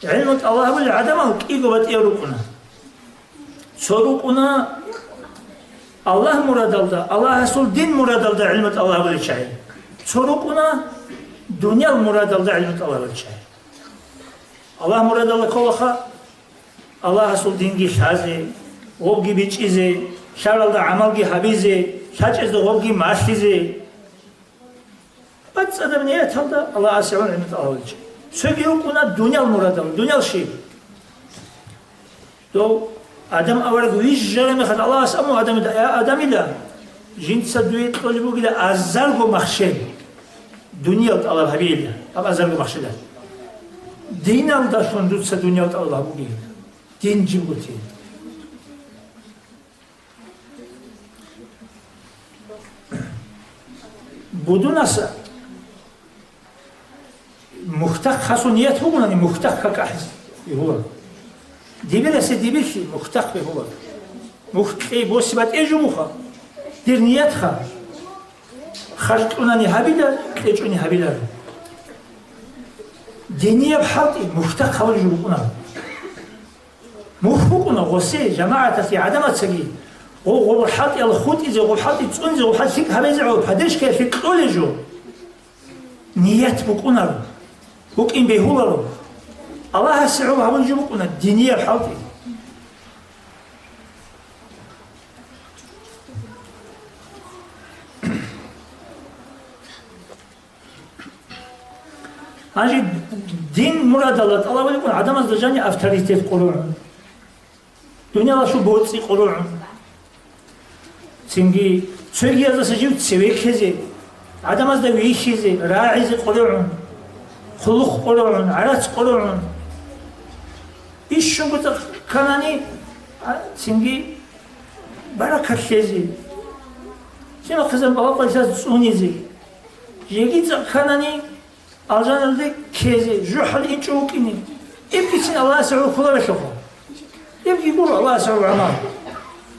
علمت الله بالعدم كيجو بتيروكنا صاروكنا الله مراد الله الله حصل دين مراد الله علمت الله بالشيء صاروكنا دنيا مراد الله علمت الله بالشيء الله مراد الله كوخا الله حصل دين جي شازي وبجي بيجيزي شار الله عمل جي حبيزي شاش إذا وبجي ماشيزي بس هذا من يأتي الله حصل علمت الله بالشيء سويوكنا دنيا مراد الله دنيا الشيء تو آدم أول ويش جرم خد الله اسمه آدم يا آدم إلا جنت سدويت طلبوا كده أزرق مخشن دنيا الله حبيبي أب أزرق مخشن دين الله شون دوت سدنيا الله بقول دين جبوتي بدون أسا مختق خاصنيات هو يعني مختق كأحس هو ديبلا سديبشي مختق هو مختق بوسبات إيجو مخا درنيات خا خرجنا نهابيلا كيجو نهابيلا دينية بحالتي مختق خالج جروبنا مخبوقنا غسي جماعة في عدم تسقي وغو بحالتي الخوت إذا غو بحالتي تونزي غو بحالتي فيك هبزعو بحدش كيف فيك طولجو نيات بقنا بوك إن بيهولو الله السعوب هون جبوكنا الدينية بحالتي هاجي دين مراد الله ولكن عدم الزجاني أفتريتيف قرون دنيا لا شو بوتسي قرون سنجي سوي هذا سجيب تسوي كذي عدم الزويشيزي راعي قرون خلق قرون عرس قرون إيش شو قلت كناني سنجي بركة شيزي شنو خزن بابا قلت سونيزي يجي كناني أرجان الذي كذي جحل إنشوكيني يبكي سن الله سعود كل شيء يبكي يقول الله سعود عمار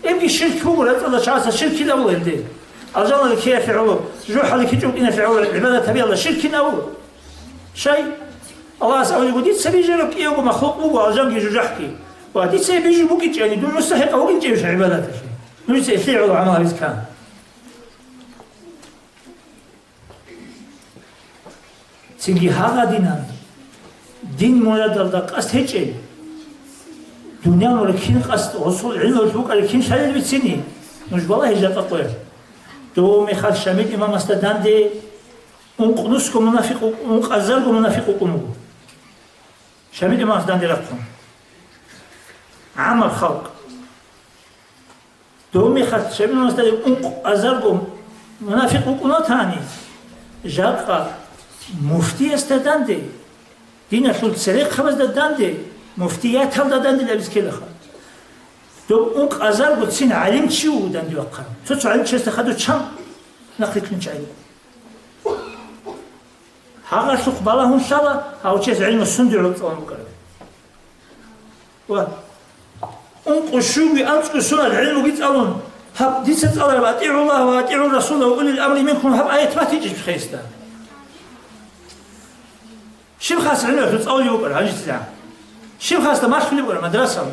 يبكي شرك هو لا الله شعاس شرك لا هو اللي أرجان الذي كيف فعله جحل كيجوكيني فعله العبادة تبي الله شرك لا هو شيء الله سعود يقول ديت سبي جرك إيه ومخلوق هو أرجان كيجو جحكي وديت سبي جبوكي يعني دون مستحق أو كنت يمشي عبادته نجس يفعل عمار إذا سنجي هذا دين مراد الله قصد هيك دنيا ولكن قصد وصول علم والفوق لكن شايل بتسني مش والله هجا تطير تو مخال شامل إمام استدان دي أنقنصكم منافق أنقذركم منافقكم شامل إمام استدان دي لكم عمل خلق تو مخال شامل إمام استدان أنقذركم منافقكم ثاني جاقا مفتي استدانده دين شو تسرق خمس دانده مفتيات هل دانده لابس كله خا تو اون قزر بتسين علم شو دانده وقر تو علم شو استخدو كم نقلت من علم هذا شو قبله ان شاء الله او شيء علم السند علم طبعا بكره و اون قشوي انت قشون العلم وقيت اون هب دي تتقرب اطيعوا الله واطيعوا الرسول واولي الامر منكم هب ايات ما تيجي بخيسته شو خاص علمه في تصوري بكرة هاجي تسعة شو خاص تماش في بكرة مدرسة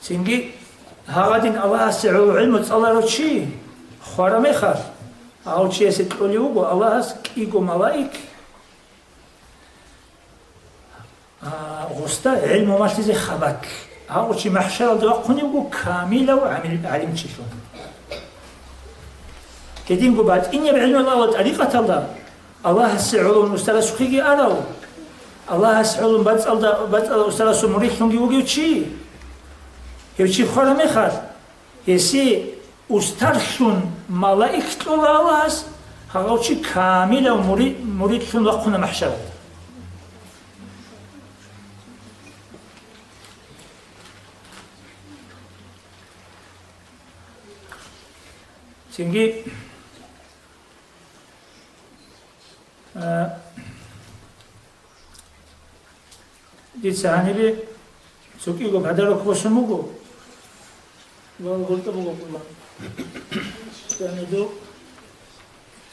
سنجي هاغادين الله سعو علم تصلى له شيء خورا ما يخاف أو شيء ستقولي وقو الله يقو ملائك غستا علم ما تزي خبك هاو شي محشر دوقني وقو كاملة وعمل علم شلون كدين قو بعد إني بعلم الله وطريقة الله الله السعود المسترى سخيقي أراو الله السعود بات أسترى سمريك لنجي وقو شي يو شي خورا ميخار Esi ustarşun malaik tolavas hagauçi kamila muridun vakuna mahşer. Çünkü hani bir çok iyi kadar okusun mu? Gol da bu kullan. Yani do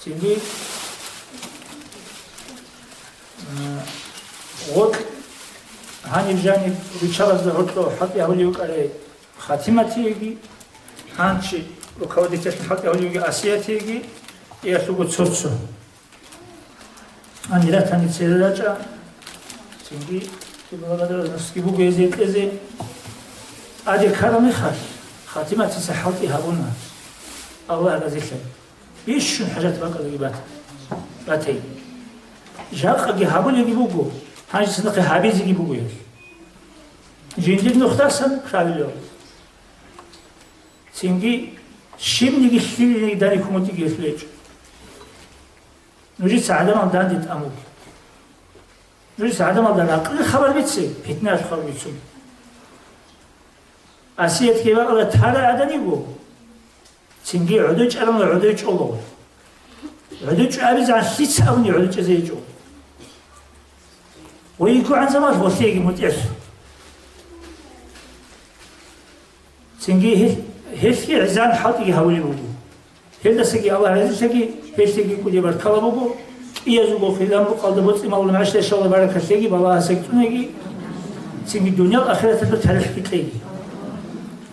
şimdi gol hani yani uçağızda hotlo hatta holiyo kare hatimatiyi hançi o kavdete hatta holiyo asiyatiyi ya şu çotsu hani ratani çeleraca çünkü bu kadar nasıl bu gezetleze adi karamı har hatimati sahhati habuna Allah razı olsun bir şu hacat bakar gibi batay jaqa habul gibi bu hangi sıdakı habizi gibi bu Cennet noktasın kraviliyor çünkü şimdi gittiğinde dari hükümeti geçiyor نريد سعادة مالدان ديت أمور نريد سعادة مالدان أقل خبر بيتسي فتناش خبر بيتسي أسيت كيبا الله تهارا عدني بو تنجي عدوش ألم عدوش الله عدوش أبيز عن هيت سأوني عدوش أزيجو ويكو عن زمان وثيقي متعش تنجي هيفي عزان حاطي هاولي بو هل سكي الله عز سكي هل كل بار كلامه يزوج خلام قلد بس ما ولا معش إن شاء الله بارك سكي بالله سكتوني سكي الدنيا الآخرة تبتلح كتير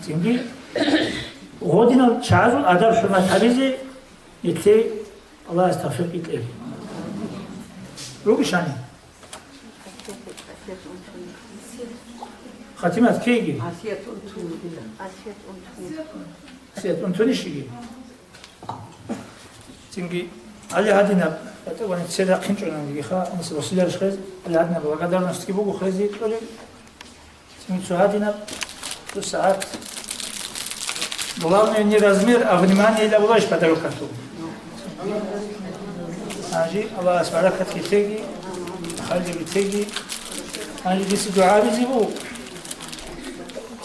سكي غادينا شعار أدب حما تبيزه يتلي الله استغفر كتير روكي شاني خاتمات كيجي أسيات أنتوني شيء تنجي على هادينا وانا تسير قنجونا نجي خا نس وسيله الخيز على هادنا بقدر نستكبو خيزي تقولي تنجي سو هادينا 2 ساعات главное не размер а внимание для власть подарок карту اجي الله اسبارك تيجي خلي تيجي اجي دي دعاء بيجيبو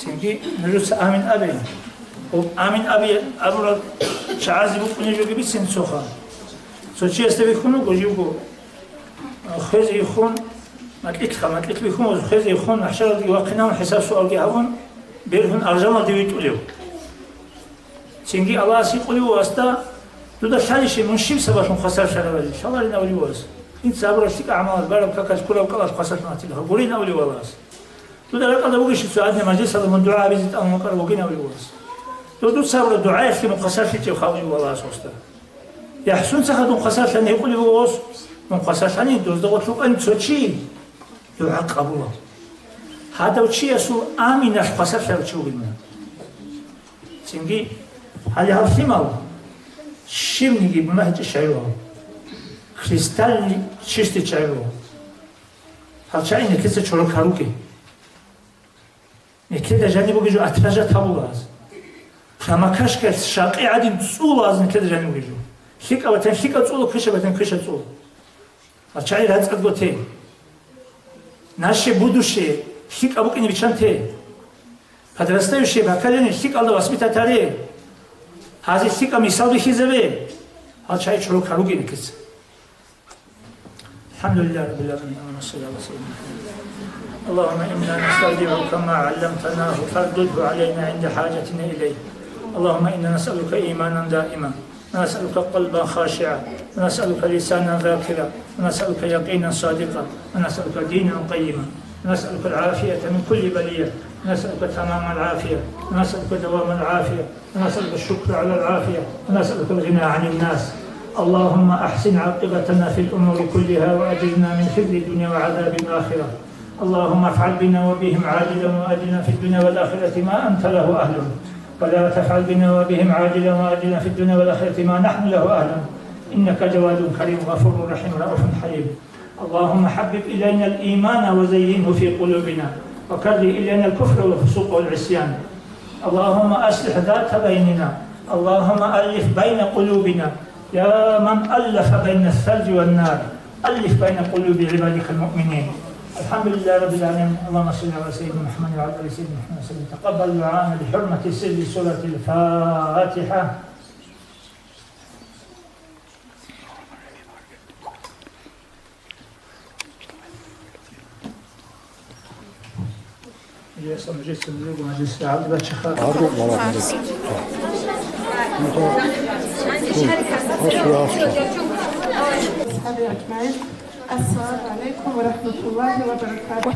تنجي نجلس امين ابي وامين ابي ابو شعازي بو نيجو gibi sen soha sochi este bikunu gojibu خذ يخون ماتلك بيخون خذ يخون محشر دي واقنا حساب سؤال جاهون بيرهن ارجما ديوتوليو سينجي الله سيقولي واسطه تدا شالش من شيم سباشون خسر شغله ان شاء الله لنا ولي واس انت صبر اشتك اعمال بارك كاكاش كلها وكلاش خسرت ناتلها قولينا ولي واس تدا لقد بوغش سؤالنا مجلس هذا من دعاء بيزت ام مقر وقينا ولي واس تدو صبر الدعاء في مقصر في خاوي والله سوسته يحسن سخد مقصر ثاني يقول واس مقصر ثاني دوز دوت لو انت شي دعاء قبول هذا وشي يسو امين مقصر ثاني شو قلنا سينجي هل هالثمال شيمني بما هي شايلو كريستال شيشتي شايلو هل شاي نكسه چورو كاروكي نكده جانبو جو اتراجا تابولاز كاماكاشكا شاقي عادي تصول لازم كده جانبو جو شيكا وتن شيكا تصول كشه وتن كشه تصول هل شاي راز قدوتي ناشي بودوشي شيكا بوكني بيشانتي هدرستايوشي باكالين شيكا الله واسبيتا تاري هذه الثقة مثال بخزبه هذا شيء شروق حروقي نكس الحمد لله رب العالمين والصلاة والسلام اللهم إنا نستودعك ما علمتناه فردده علينا عند حاجتنا إليه اللهم إنا نسألك إيمانا دائما ونسألك قلبا خاشعا ونسألك لسانا ذاكرا ونسألك يقينا صادقا ونسألك دينا قيما ونسألك العافية من كل بلية ونسألك تمام العافية ونسألك دوام العافية ونسألك الشكر على العافية ونسألك الغنى عن الناس اللهم أحسن عاقبتنا في الأمور كلها وأجرنا من خزي الدنيا وعذاب الآخرة اللهم افعل بنا وبهم عاجلا وآجلا في الدنيا والآخرة ما أنت له أهل ولا تفعل بنا وبهم عاجلا وآجلا في الدنيا والآخرة ما نحن له أهل إنك جواد كريم غفور رحيم رؤوف حليم اللهم حبب إلينا الإيمان وزينه في قلوبنا وكره إلينا الكفر والفسوق والعصيان اللهم أصلح ذات بيننا، اللهم ألف بين قلوبنا، يا من ألف بين الثلج والنار، ألف بين قلوب عبادك المؤمنين. الحمد لله رب العالمين. اللهم صل على سيدنا محمد وعلى آل سيدنا محمد وسلم. تقبل دعاءنا بحرمة سر سورة الفاتحة. السلام عليكم ورحمة الله وبركاته.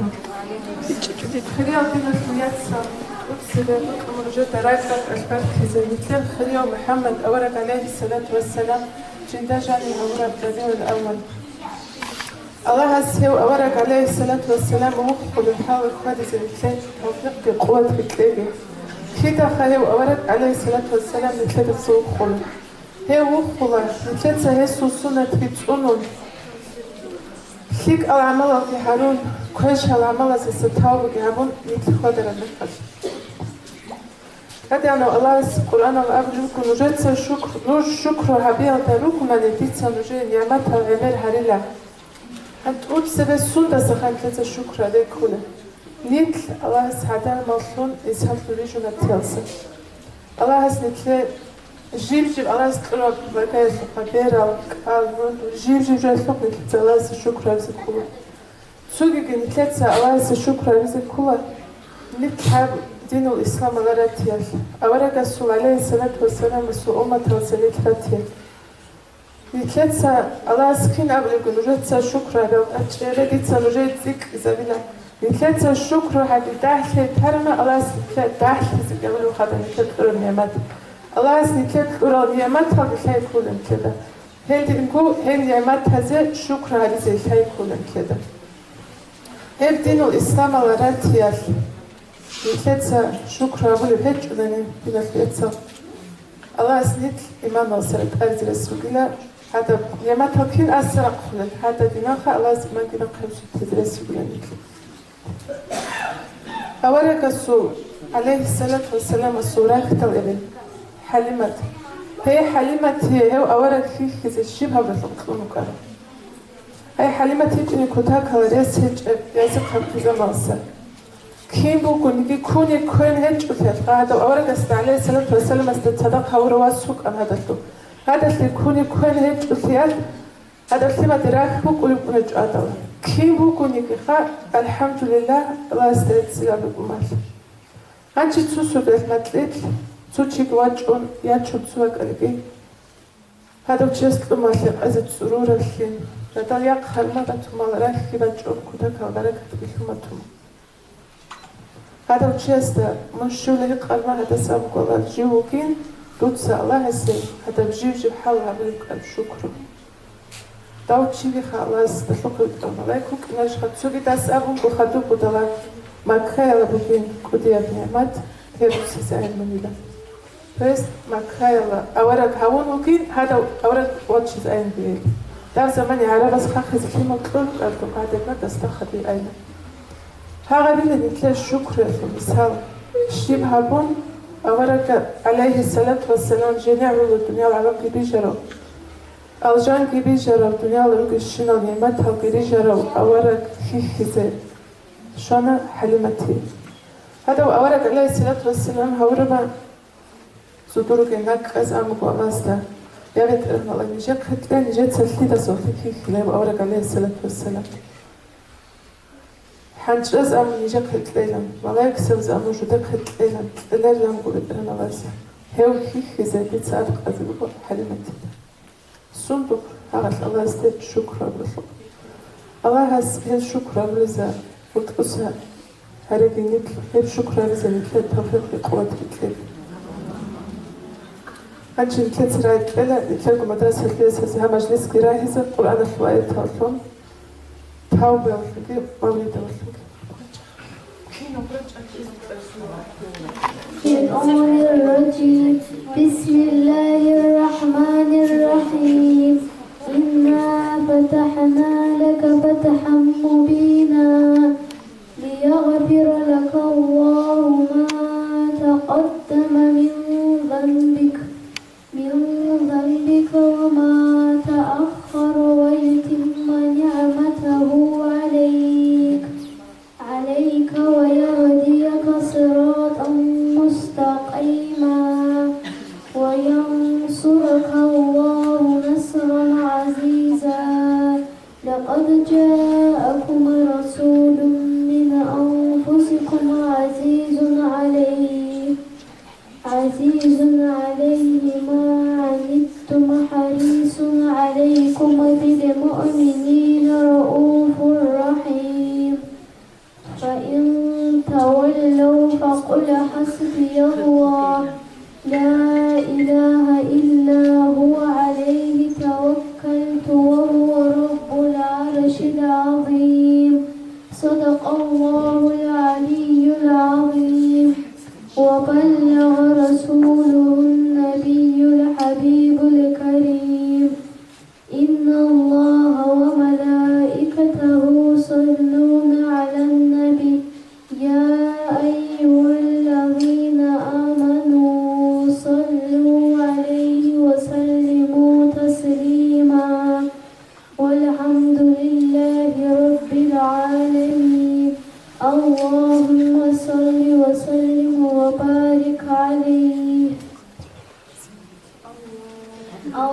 خلينا نتميسر وتسلمك مرجو تراجع البرك زيتين خليل محمد أورد عليه الصلاة والسلام جندا جاني أورد الربيع الأول. الله سيو أورد عليه الصلاة والسلام وقل الحاول خد زيتين توفيق بقوة بكتابه. كده خيو أورد عليه الصلاة والسلام مثل الصوت خل. هي وقل مثل هي سوسونة تبتونون. خيك العمل في هارون كويش العمل ستاو بجامون مثل خدر النفس. هذا أنا الله القرآن وأبلغكم نجد الشكر نور شكر هبيع تروكم من يديت نجد نعمتها العمل هريلا. أنت قلت سبب سنة سخن لذا الشكر عليك كله. نيت الله سعدان مصلون إسهال فريجنا تيلس. الله سنتلي جيب الله سكراب مكايس قبيرة وكالون جيب جالسوق نتلت الله الشكر على كله. سوقي نتلت الله الشكر على كله. نتحب دين الإسلام على راتيال. أورك الرسول عليه الصلاة والسلام رسول أمة رسالة راتيال. نتلت الله سكين أبلغ نجد شكر على أشياء جت نجد ذك زبيلا. نتلت الشكر هذه داخل ترنا الله سكين داخل زبيلا وخدم نتلت النعمات. الله سنتلت النعمات هذه شيء كلهم كذا. هندي نقول هند نعمات هذا شكر هذه شيء كلهم كذا. هل دين الإسلام على راتيال. نتلت شكر أقول بهج ودني بنتلت. الله سنت إمام وصلت أرض السوقيلا. هذا نعمات هكين أسرع خلل. هذا دينها الله سبحانه وتعالى خمسة تدرس سوقيلا. أولك السور عليه الصلاة والسلام السورة ختلبين حلمت هي حلمت هي أولك في الشبه بالفقر هي حلمت هي كتاك على رأس هج ياسق في زمان كين بقول نجي كوني كون هج وثلاث هذا أولك عليه الصلاة والسلام استتصدق هو سوق أم هذا اللو هذا اللي كوني كون هج وثلاث هذا اللي ما دراك بقول بنج أدل كين بقول نجي الحمد لله الله استرسل بقمال أنت تسوق المثلث تشيك واجون ياتشوب سواك ألقي هذا وجست المثلث أزت سرور الحين هذا يقهر ما بتمال راح يبجون كذا كبرك بيخمتهم هذا وجست مشوا لي قلما هذا سامق الله الجوكين دوت الله هسي هذا بجيب حالها بلك الشكر داوت شيء خلاص تلقوا الملائكة كناش خدوا داس أبوك وخدوا بدلا ما خيال بكين كودي أبنيمات هيروسي زين منيلا بس ما خيال أورك هون وكين هذا أورك واتش زين بيل دار زمان يعرف بس خاخذ كلمة كل قلتو قاعدة ما تستخدي أين هذا اللي نتلاقي الشكر في المثال شيب هابون أورك عليه الصلاة والسلام جميع الدنيا والعالم بيجروا الجان بيجروا الدنيا لرجع الشنا نعمت بيجروا أورك خيزة شانا حلمتي هذا أورك عليه الصلاة والسلام هوربا صدورك إنك أزعمك وأماستا يا بيت الله نجاك هتلاقي نجات سلتي صوتك خلاف أورك عليه الصلاة والسلام حنش أزعم نجاك هتلاقي ملاك سوزعم وجودك هتلاقي لا جام قولت أنا غازي هو خيزة بيت سألك أزعمك حلمتي صندوق هذا الله استيت شكرا بالله الله هل شكرا لذا وتقصها هرقي نتل هل شكرا لذا نتل توفيق بقوة نتل أنت نتل سرعة لا نتلقوا مدرسة الكيسة ها مجلس قراءة القرآن الفوائد تهلون تاوبة والفقه مولدة والفقه الشيطان الرجيم بسم الله الرحمن الرحيم إنا فتحنا لك فتحا مبينا ليغفر لك الله ما تقدم حسبي الله لا إله إلا هو عليه توكلت وهو رب العرش العظيم صدق الله العلي العظيم وبلغ رسوله النبي الحبيب الكريم إن الله وملائكته يصلون على النبي يا أيها الذين آمنوا صلوا عليه وسلموا تسليما والحمد لله رب العالمين اللهم صل وسلم وبارك عليه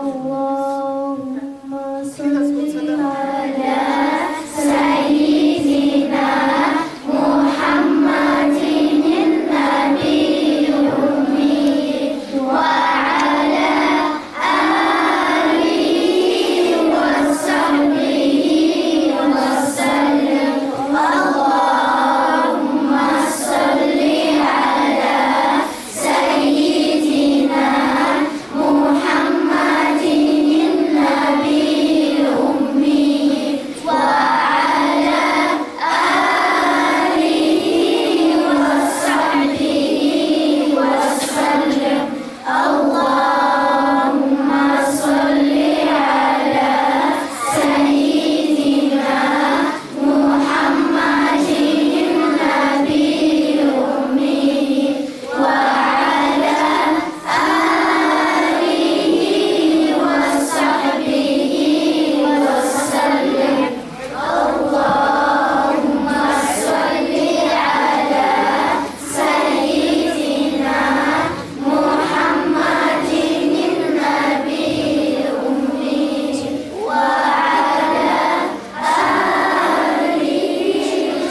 اللهم صل على سيدنا محمد النبي الأمي وعلى آله وصحبه وسلم اللهم صل على سيدنا محمد النبي الأمي وعلى آله وصحبه وسلم اللهم صل على سيدنا محمد النبي الأمي وعلى آله وصحبه وسلم اللهم صل على سيدنا محمد النبي الأمي وعلى آله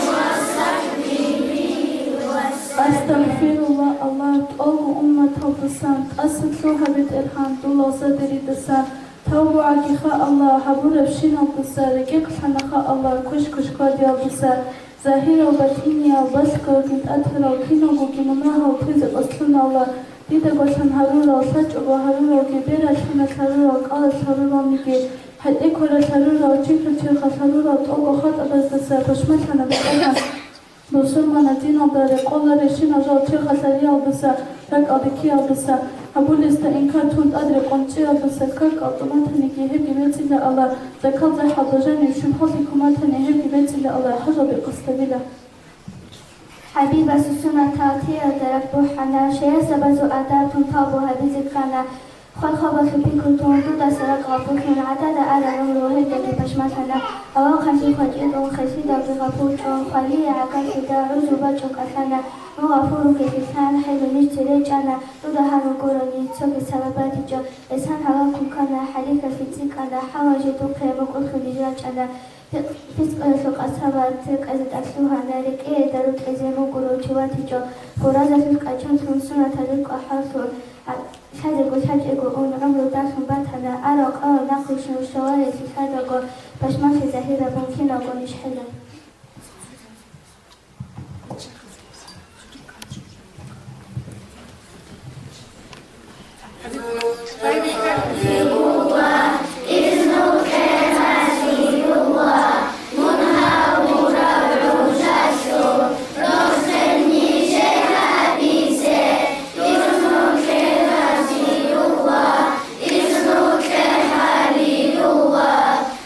وصحبه Astaghfirullah, Allah olgu umma tawbusan, asitlu habit elhan, dula sadri desan, tawbu akiha Allah, habur efshin albusa, regek sanaha Allah, kush kadi albusa, zahir o batini al baska o git athar o kino go gimunaha o piz aslun Allah, dida goshan harura o sach o harura o gebera shana harura o qala harura o mige, had ekora harura o chikru chikha harura o togo khat abazasa, pashmatana be'elhan, Musulmana dinadare qollare shinaja chexasari albisa rak adiki albisa abulista inkatun adre qonchi albisa kak automatani ki hebi vetsile Allah zakal za hadajani shubhati kumatani hebi vetsile Allah hajabi qastabila حبيب سسنا تاتي درك بوحنا شيء سبزو أدار تنتابها بذكرنا خل خبر بيكون تونتو دسرك غفوكين عدد على روحه التي بشمتنا أو خشي خجيد خشي دب غفوك خلي عقل إذا عزوبة شكتنا مغفور كيسان حلو نشتري جانا تدها نقولني تسوك سببات جو إسان هواكم كان حليك في تيكنا حواجدو قيمك الخليجات جانا فيسك أسوك أصحابات تلك أزد أكسوها نارك إيه داروك إزيمو قلو جواتي جو فرازة فيك أجون سنسونا تلك أحرسون شادقو شاجقو أون عمرو داخل باتنا أراك أو ناقش الشوارع شادقو باش ما في زهيرة ممكن أقول نشحلها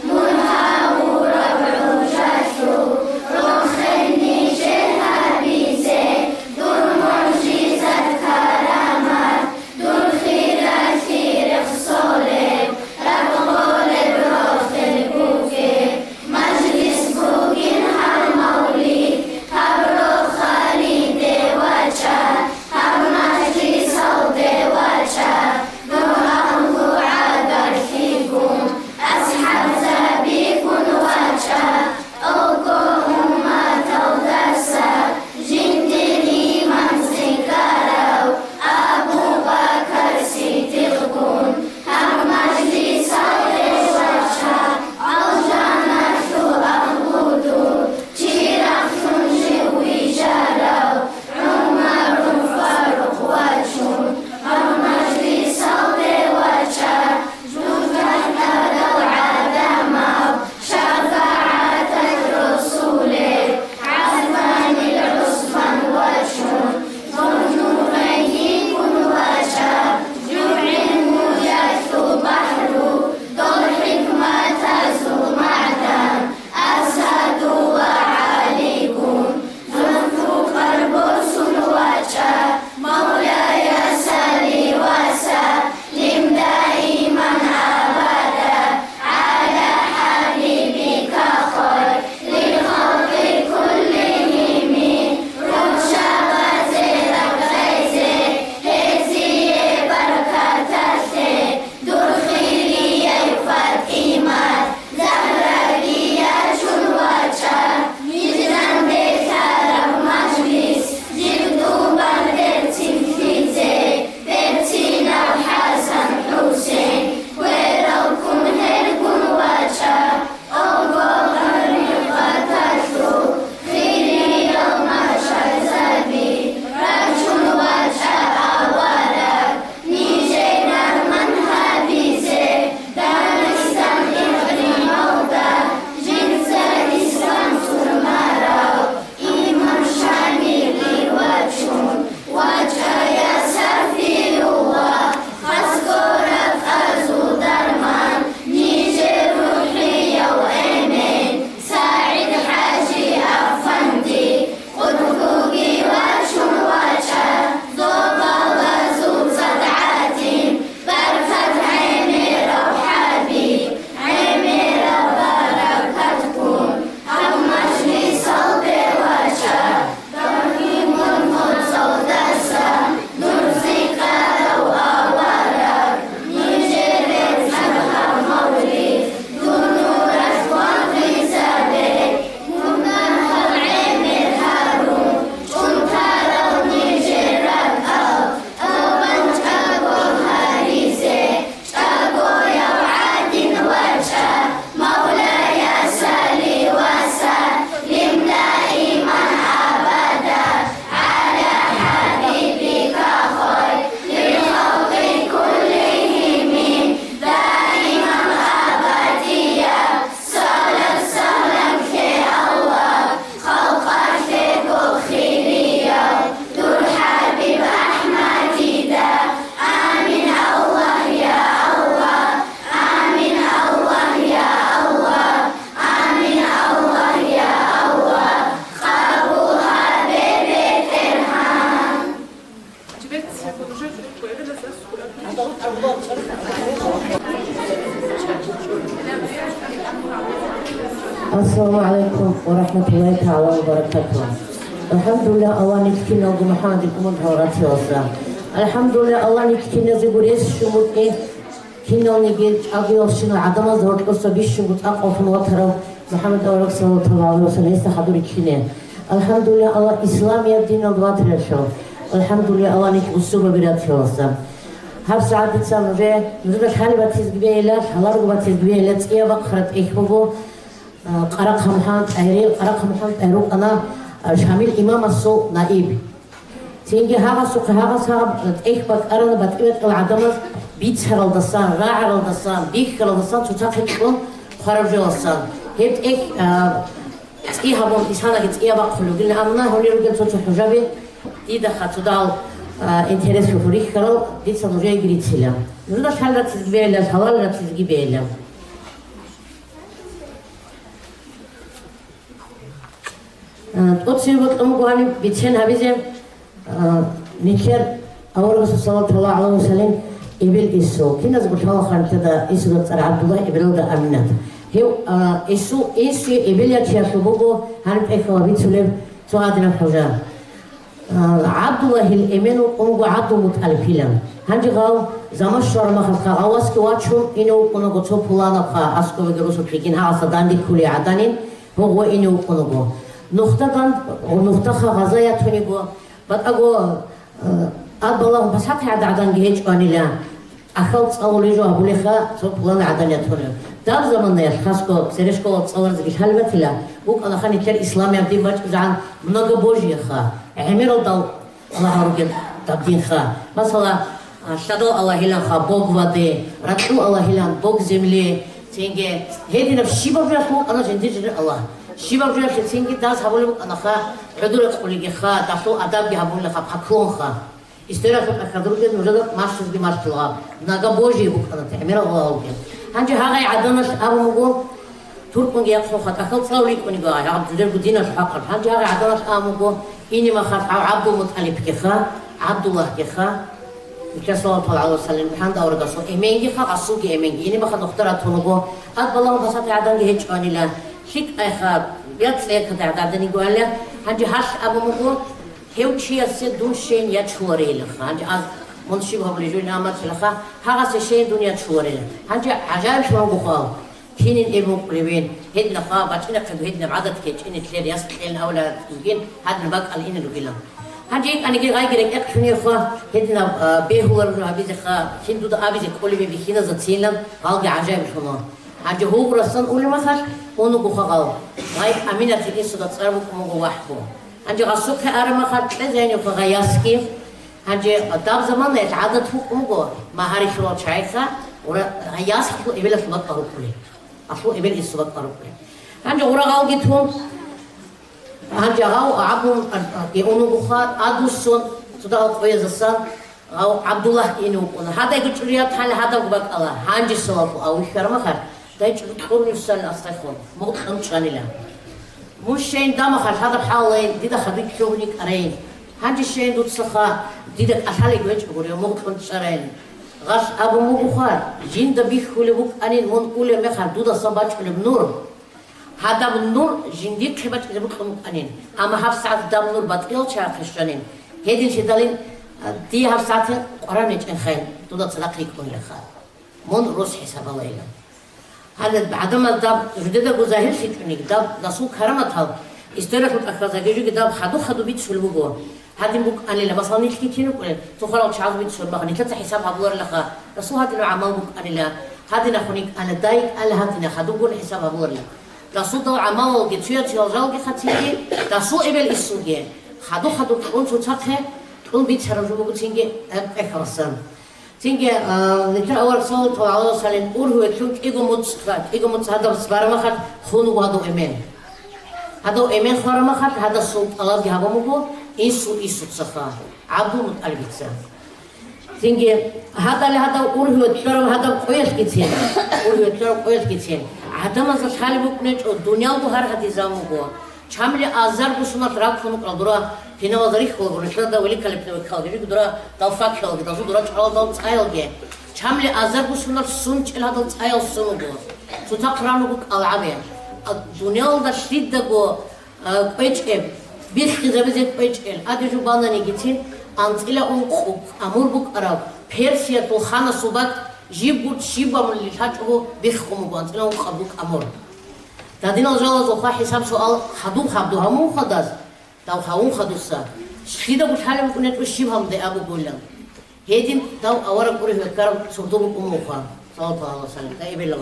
منها وربع جاسو Assalamu alaikum wa rahmatullahi ta'ala wa barakatuh. Alhamdulillah Allah nitkina gu Muhammad kumud hawrati osa. Alhamdulillah Allah nitkina ziguris shumut kinno nigil agil shino adama zort kosa bishumut aqofun wa taraw Muhammad sallallahu alaihi wasallam istahadur kine. Alhamdulillah Allah İslamiyet din advat resho. Alhamdulillah Allah nik usuba birat osa. Har saat itsam ve nuzda halbatiz gibeler halar gubatiz gibeler tsiya bakharat ehbugo Qarak Hamhan Ayruk ana Shamil Imam Asso Naib. Tingi haga su haga sahab ehbak arana batibet al adamaz bit heraldasan, ra heraldasan, bih heraldasan tutak hitkun kharabjalasan. Hep tski habon ishana git tski bak khulu gilna amna holiru gil tutu hujabi dida khatudal interes yufurik karal dit sanujay giritsila. Nurda shalrat çizgibeyle, halalrat çizgibeyle. Otsi vaktimu kuhani bitsen habize niker Avrupa sallallahu aleyhi ve sellem ibil isu. Kinaz butala khantada isu da tsara Abdullah ibil da Aminat. Hev isu ibil ya çiyasu bugu hanip ekava bitsulev suadina huja. Abdullah il emenu ongu Abdu mutalfilan. Hanji gav zamaş şarma khalqa awas ki wachum inu kono gotso pulana kha asko ve gerusu pikin ha asadandi kuli adanin ho inu kono go. Noktadan o nokta gazaya tonigo bat ago adballahu basat hadadan geç anila akıl tsawlejo abuleha so plan adan yatore dar zamanda ya khasko sereshko tsawar zgi halbatila bu ana khaniker islam yabdi baç zan mnogo bojye kha emiro dal Allah harugen tabdin kha masala shado Allah ilan kha bog vade ratu Allah ilan bog zemli tenge hedina shibavya ana jendijir Allah Shiva Jaya Shingi das habul anakha udur quligi kha dafu adab gi habul kha paklon kha istera kha khadur ge nurada mashuz gi mashtuga naga boji bu kana temira Allah ge hanji haga adanas amugo turkun ge yakho kha takhal sawli kuni ga ya abdur budina haqqa hanji haga adanas amugo ini ma kha abdu mutalib ge kha Abdullah ge kha sallallahu aleyhi ve sellem handa orga so emengi kha asu ge emengi ini ma kha doktora tunugo adballahu basat adan ge hiç anila Hik ayha yatse kadar dadani goalya hanji hash abamugo hewchiya se dun shein ya chorele hanji az munshi bhabli jo namat lakha haga se shein dunya chorele hanji ajab shwa buqa kinin ebu qleben hedna qa bachina qad hedna adat ke chini tler yas tel awla tugin hadna bak al in lugilam hanji ani ge gai gerek ek shuni kha hedna behular abize kha hindu da abize kolbe bi hina zatsinlam alge ajab shwa hanji hu rasan ulama khash onu bukhaqal gayb aminat isu da tsarbu kumu wahbu hanji gasuk arama khat zeyni khayaski hanji adab zaman et adat hukumu mahari shro chaykha ora hayas ku ebel subat qarukule afu ebel isubat qarukule hanji ora gal gitun hanji gaw abun onu bukhar adusun suda qoyazasan gaw Abdullah inu ona hada guchriya hal hada gubak Allah hanji sawafu aw sharma khat Dayç kurnisal astafon muqam chanila mush shein dama khal hada halayn dida khabik shognik arayn hanji shein dut sakha dida athali gwech goriyo muqam charayn gas abu mukhar jinda bi khulubuk anin mon kule me khar duda sabach kulub nur hada nur jindi khabat kulub anin ama haf saat dam nur batkil cha khishtanin hedin shidalin di haf saat quran chen khayn duda salaqi kun ya kha mon rus hisab alayla هذا بعدما داب جديد جزاهير شكلني داب نسوق كرامة هذا استرخوا أخذ جيجي داب خدو بيت شلبو جوا هذا بوك أنا لما صاني كتير نقول تخلوا تشعروا بيت شلبو خني تلت حساب هبور لخا رسوا هذا العمل بوك أنا لا هذا نخونيك أنا دايك أنا هذا خدو جون حساب هبور لك رسوا ده عمل جتويا تيجاو جختيجي رسوا إبل السوقي خدو كون شو تاخه كون بيت شرجوا بوك تيجي أكرسان Tinge nikar awal sallallahu aleyhi ve sellem urhu ekuk ego mutsada sbarama khat khunu wado emen kharama khat hada sult Allah yabamugo isu safa abdu mutalbitsa tinge hada urhu ekuk hada qoyas kitsen adama sa khalibuk ne dunya bu har hadi zamugo chamli azar bu sunat rakhunu qadra Pinavazari khol shada wali kalipne khalgi dura tawfaq khalgi dazu dura chalal tsayalge chamli azar bu sunar sun chelada tsayal sunugo su taqranu bu alabe Dunyalı da şiddago koyçem. Bir kızımızı koyçel. Adı şu bandanı gitsin. Antila on kuk amur buk arab. Persiya to khana subak jibut shibam li hachu bir khumu antila on khabuk amur. Tadin aljala zoha hesab sual hadu hamu khadas. Taw haun khadusa. Shida bu halim kunet bu shibam de abu bolan. Hedin taw awara puri hekar surdu bu umukha. Sallallahu alaihi wasallam. Taibilla.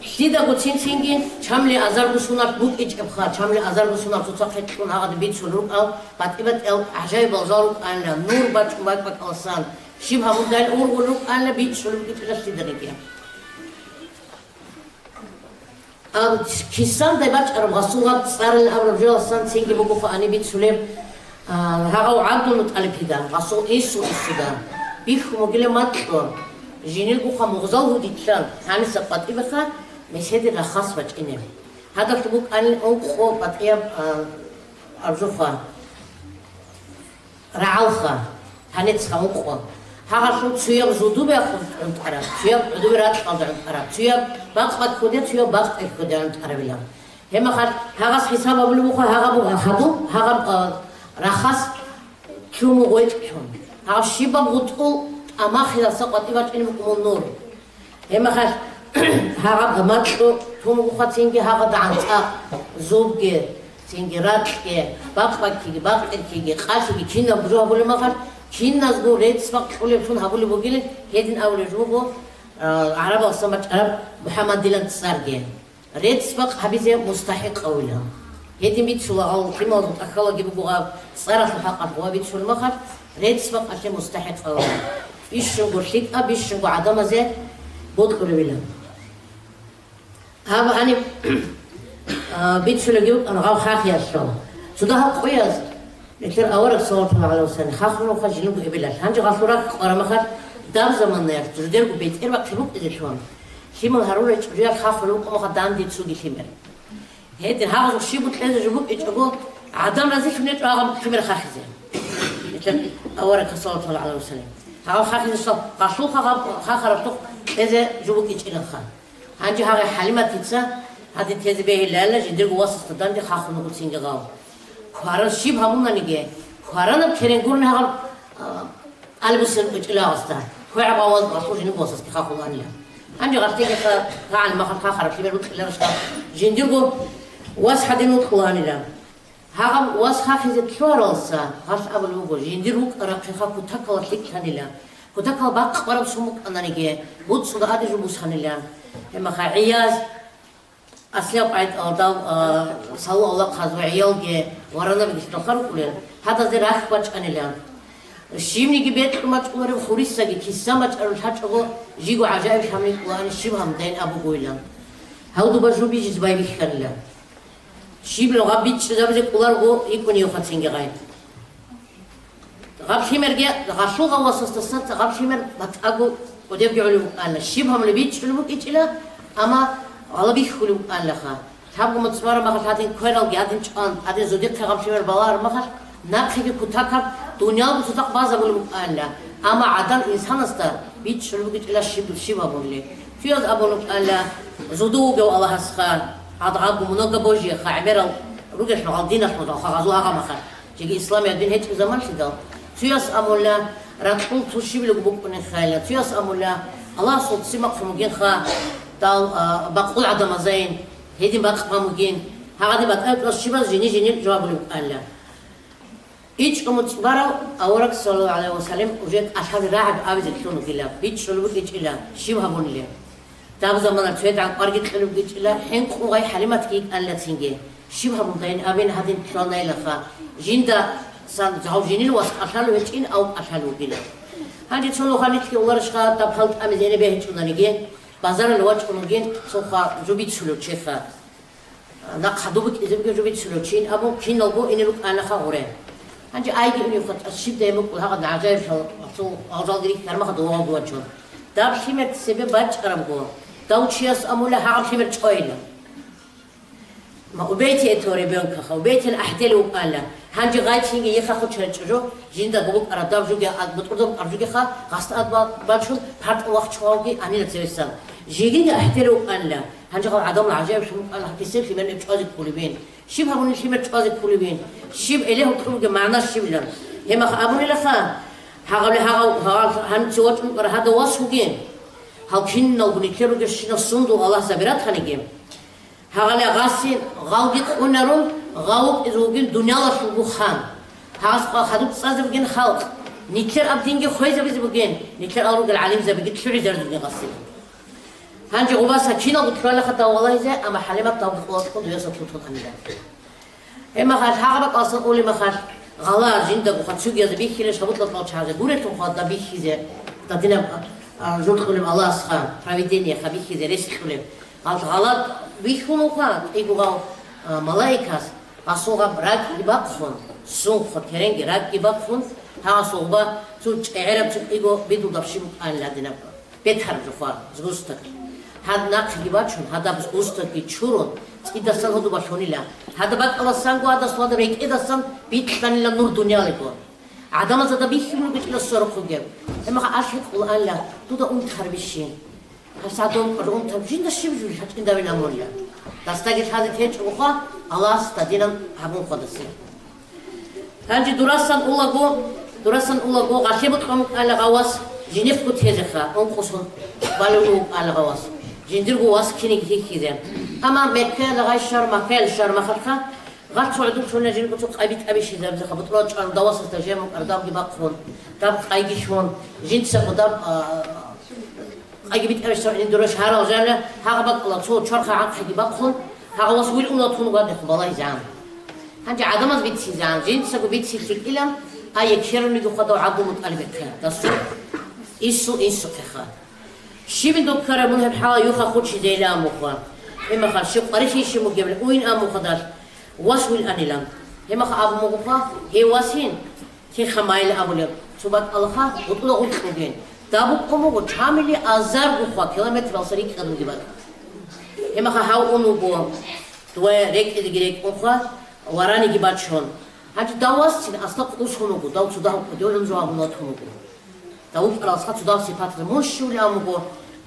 Shida bu çinçingin çamli azar bu sunar bu iç abkha çamli azar bu sunar tutsak etkin ağadı bit suluk al patibat el acayip azaruk anla nur bak alsan şibha mudal urguluk anla bit suluk gitler siderek al kisan da baç arab gasulat sarıl abrajal alsan singi bu kufa ani bit sulem haga abdul mutalipida gasul isu isida bikhu mugile matlo jinil kufa mugzal huditlan hani sapat ibakha مشهد الرخاص بتشينه هذا تبوك أن أنخو بتأيب أرجوخا رعالخا هنتسخا أنخو هذا شو تياب زودو بيأخذ عند عرب تياب زودو بيرات عند عرب تياب باق كوديا تياب باق كوديا عند عرب لهم هم خد هذا حساب أبلوخا هذا بخدو هذا رخاص كيوم غويت كيوم هذا شيبا بطول أما خلا سقط إبتشينه من نور هم خد هاغا ماتشو توم خاتينجي هاغا دانتا زوبجي تينجي راتكي باقباكيجي باقتكيجي قاشيجي كينا بجو هبولي مخار كينا زغو ريت سباق حولي بشون هبولي بوغيلي هيدين أولي جوبو عرب أصلا عرب محمد ديلان تسارجي ريت سباق حبيزي مستحق أولها هيدين بيت شو لغاو كيما أخلا جيبوغا صارت الحق أبوها بيت شو المخار ريت سباق أشي مستحق أولها بيشنغو شيكا بيشنغو عدم زي بود كوري هذا أنا بيت شو لقيت أنا غاو خاخي الشغل شو ده قويس مثل أورك صوت على وسن خاخلو خجلو قبيلة هنجي غفورك قرا مخر دار زمان نير تجدر قبيت إربع كلوك إذا شون شيمون هرولة تجدر خاخلو كم خدام دي تسوقي شيمر هيد هذا شيء بتلاقي جبوك إتجو عدم رزق نيت رقم شيمر خاخي زين مثل أورك صوت على وسن هاو خاخي الصوت قصو خاخرتو إذا جبوك إتجينا خان هنجي هاي حليمة تيتسا هذه تيجي به لالا جدير قواسس تدان دي خاخونو كتسينجا غاو خارن شيب همونا نيجي خارن كرينغور نهار ألبسن بتشيلا أستا هو عباوز بطول جنوب قواسس كخاخون أنيا هنجي غرتي كذا قاعد ما خن خاخر في بيرو تخلي رشتا جدير قو واس حدين وتخواني لا هاغم واس خاخي زت شوارلسا هاش أبو لوجو جدير وك أراك خاخو تكال تلك ثاني لا كتكال باق قرب سمك أنا نيجي بود صدا هذا جبوس ثاني لا هم خاعياز أصلي بعد أرداو سالو الله خازو عيالجي ورانا بديش نخرج كله هذا زي راح بتش أنا الآن الشيم نيجي بيت ما تقول خوريسة جي كيسا ما تقول حتى هو جيجو عجائب شامل وأنا الشيم هم دين أبو قويلان هودو بجرو بيجي زباي بيخللا شيم لو غاب بيتش زي بزي كولار جو يكون يوخد سينجي غايد غاب شيمر جا غاشو غواصة تصنت غاب شيمر بتأجو وديب يعلو أنا الشيب هم اللي بيتشلو كيتشلا أما على بيخلو أنا خا تابو متصور ما خش هذين كويرال جادين شان هذين زوديك خام شيمر بالار ما خش ناقشي كتاكر دنيا بتوتق بازا بقول أنا أما عدل إنسان استر بيتشلو كيتشلا الشيب هم اللي فيز أبو أنا زودو جو الله هسخان هذا عبو منوجا بوجي خا عميرال روجش نقدينا شو خا غزوها ما خش جي إسلام يدين هيك زمان شدال فيز أبو الله راتقول توشي بلو بوك من خيالات فياس أمولا الله صوت سمق في مجين خا تال بقول عدم زين هيدي بقى مجين هذا بقى الشباب جيني جواب لو قال إيش كمت برا أورك صلى الله عليه وسلم وجد أشهد راعب أبيز كلونه كلا بيتش لو بيتش إلا شيء هبون ليه تاب زمان الشهد عن قرية كلو بيتش إلا حين قوي حلمت كيك ألا تيجي شيء هبون دين أبين هذين كلنا إلا خا جيندا سان زوجين الوسط أشهلو هتشين أو أشهلو بلا هذه تسولو خالد كي ورش خا تبخلت أمزيني به هتشون نيجي بازار الوجه كونجين سوخا جوبيت سلو تشيخا نقدوبك إذا بيجو جوبيت سلو تشين أبو كين لوجو إني لوك أنا خاورين هذه أيدي إني فت الشيب ده يمكن هذا نعجب شو أوزال غريب كرما خدوها جواتشون دار شيمت سبب باتش كرم جو دوتشياس أمولا هعم شيمت شويلا ما وبيتي أتوري بينك خا وبيتي الأحدل وقالا هنجي غايت شينجي يخا خد شرجو جيندا بقول أرداب جوجي بتقدم أرجوجي خا قصت أدب باتشون بحرت وقت شواوجي أني نتسويسان جيجي أحدل وقالا هنجي قال عدم العجائب شو قال حكيسير في من إبشازك كلبين شيب هبوني شيب إبشازك كلبين شيب إليه تقول جمعنا شيب لهم هم أبوني لخان هقول هنجوات هذا واسوجين هالكين نوبني كيرو جشين الصندو الله زبرات خنيجيم هقول غاسين غاوجت ونرون غاوب إزوجين دنيا لا شو بخان هاس خدوت صاد بجين خالق نيكر أبدينجي خويز بيز بجين نيكر أروج العليم زبجت شو رجال بجين غاسين هنجي غباس هكينا بترى لخدا والله زي أما حليمة طابخ واسكون وياسا تطلع هنيدا إما خد حاجة أصلا قولي ما خد غلا جندا وخد شو جاز بيخي ليش خبط لطلع شهادة قولي تون خد بيخي زي تدينا جود خلهم الله سخان حبيبتني خبيخي زي ليش خلهم قال غلط بيخونو خد إيجو غاو ملايكاس أصوغا براك يبقفون سون خد كرنج راك يبقفون ها صوغا شو عرب شو إيجو بيدو دبشيم أن لا دينا بيتحرج فار زغستك هاد ناقش جباتشون هذا بس أستك يشورون إذا سان هدو باشوني لا هذا بعد الله سانقو هذا سواد ريك إذا سان بيتكلم لنا نور دنيا لكو عدم هذا بيخيمون بيت إلى السرق خجيم إما عاشق القرآن لا تودا تخرب الشين هسادون رون تبجين ده شيء بجوري حتى إندا بينا موليا دستاجت هذا تيج وقا الله استدينا هبون قدسي هنجي دراسان أولا جو غشيبت قام على غواص جنيف كنت هزخا أنقصون بالو على غواص جندر غواص كنيك هيك أما مكة لغاية شر مخلخا غات صعدوا شو نجين كنت قايبت أبي شيء ذا بزخ بتروج أنا دواس استجمع أردام جباقون تاب قايجي شون جنت سقدام قايبت أبي شر إندروش هارا وزاله هاقبق الله صوت شرخ عق جباقون هاقواس ويل أولا تون قاد خبالله زعم هنجي عدمت بيت زعم جنت سقو بيت سيك إلهم هاي يكشرني يخدوا عبو متقلب كه تصو إيسو كخا شي من دكتور منهم حال يخا خدش ديلا مخوان إما خال شو قريشي شو مقبل وين أمو خدار واسوي الأنيلام إما خا أبو مخوا هي واسين تي خمايل أبو لب سبحان الله خا وطلع وطلعين تابو كمو وشاملي أزار مخوا كيلومتر وصريك كذا جبال إما خا هاو أنو بوا توه ريك إدغيرك مخوا وراني جبال شون هاد دواس تين أصلا قدوس هنوكو داو تداو كدولم جواب نوت هنوكو داو أصلا تداو سبات المشي ولا أمو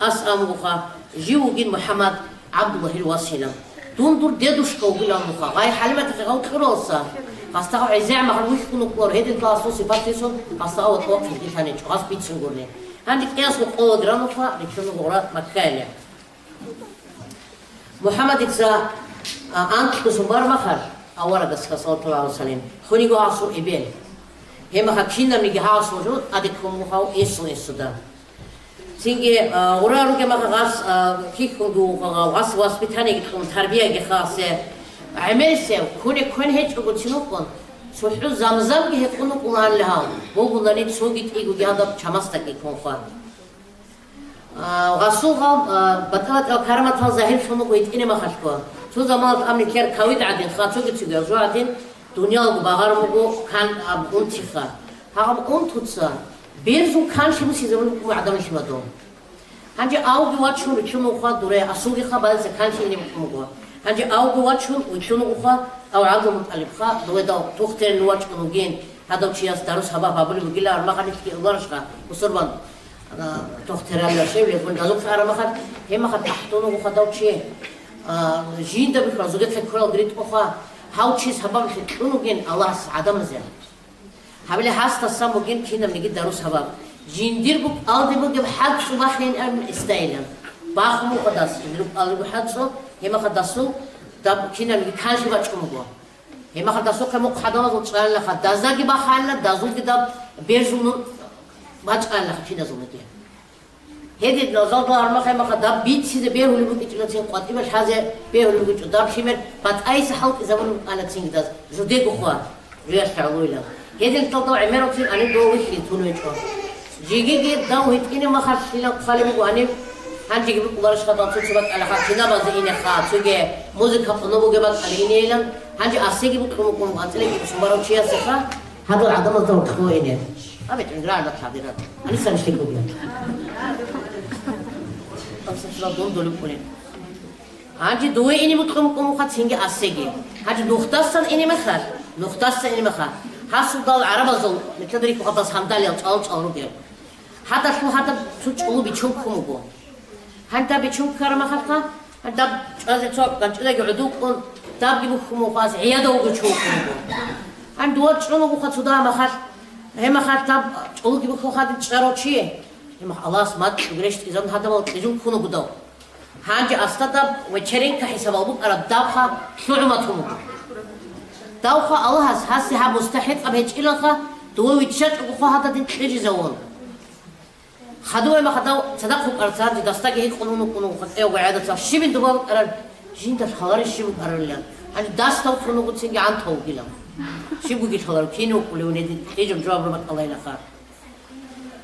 أس أمو خا جيوجين محمد عبد الله الواسيلة دون ديدوش كوبلا مخا غاي حلمة تغاو كروسا قصتها عزاء ما خلوش يكونوا كور هيدن كلاسو سباتيسون قصتها وطوق في الثاني قص بيتسون قولي عندك قياس وقوة درامفا لكنه غورات مكالة محمد إكسا أنت كسمبار مخر أورا دسكا صلى الله عليه وسلم خوني قو عصو إبين هما خاكشين نمي جهاز وجود أدكم مخاو إيسو دا سينجي غرارو كما غاس كيكو غاس بيتاني كم تربية جخاسة عمل سو كون هيج أقول شنو كون سوحو زمزم كه كونو كلان لها بو بولاني تسوقيت إيجو جادا بشمستك يكون فان غاسو بطلت كرمة ظاهر شنو قويت إني ما خشكوا شو زمان أمني كير كويد عدين خاطر كتير جو عدين دنيا وباغر مغو كان أبون تخا هم أون تطسا بيرزو كان شيء مسي زمان كم عدم شيء مدوم هنجي أو بواتشون وشنو خا دوري أسوقي خا بعد كان شيء نمكمو هنجي أو بواتشون وشنو خا أو عدم متألف خا دوي داو تختار نواتشون وجين هذا شيء أصدارس هبا بابلي بقيلا أرما خاني في الله شقا وصربان أنا تختار على شيء يكون دازوك في أرما خد هم خد تحتونه وخداو شيء جين ده بكرة زوجة فكرة قريت أخا هاو شيء هبا بخلونه جين الله عدم زين هبلي حاس تصام وجين كنا بنجد دروس هبا جندير بق ألدي بق بحد شو باخين أم استايلم باخمو قداس جندير بق ألدي بحد شو هما قداسو دب كنا بنجد كان شو بتشكمو جوا هما قداسو كمو قدامه زوجان لخ دازاقي باخالنا دازول كده بيرجونو بتشكال لخ كنا زوجتي هذه نزال دار ما خيمة قدام بيت سيد بيرو اللي بقى يجلس ينقطع بس هذا بيرو اللي بقى قدام شيمر بات أي سحوك إذا بنو على تسين داز جودي بخوا رياش تعلوي له هذه التلطة عمره تين أنا دو وش يتونو يجوا جيجي داو هيت إني ما خرج لنا خالي بقى أنا هنجي بقى قدرش خدام تسوق على خاتنا بزينة خات سوى موسيقى قنوب بقى على لهم هنجي أسيج بقى كم أنتلي سمبارو شيء سفا هذا العدم الدور خوينه أبي تنقرأ على الحاضرات أنا سنشتكي بيه أصلاً دون دولب كونين. هذي دوي إني متقوم خد سينجي أسيجي. هذي نختارسن إني مخال. نختارسن إني مخال. هاسو دال عرب زول. مثل دريك وقت حمدالي أو تشالو بير. هذا شو هذا شو تقولوا بيشوف كم بو. هذا بيشوف كرام خالقه. دب هذا توك كان كذا يقعدوا كون دب يبخموا قاس عيادة وقتشوفوا عند وقت شنو بخت صدا ما خد هم خد دب أول يبخوا خد تشارو شيء هم الله سمعت يقولش إذا هذا ما تجون كونوا قدوا هانجي أستدب وشرين كحساب أبوك على دبخة شعمتهم دبخة الله هسه مستحيل أبهج إلها دو ويتشات وخوا هذا دين تيجي زوال خدوه ما خدوا صدقوا أرسال دستك هيك قانون خد أيوة قاعدة شيبين دبوا أرل جين تخلار الشيب أرليان أنا دستوا قانون قد سنجي عن ثوب كلا شيبوا جي خلار كينو كلوا ندي تيجي جواب ربط الله ينخار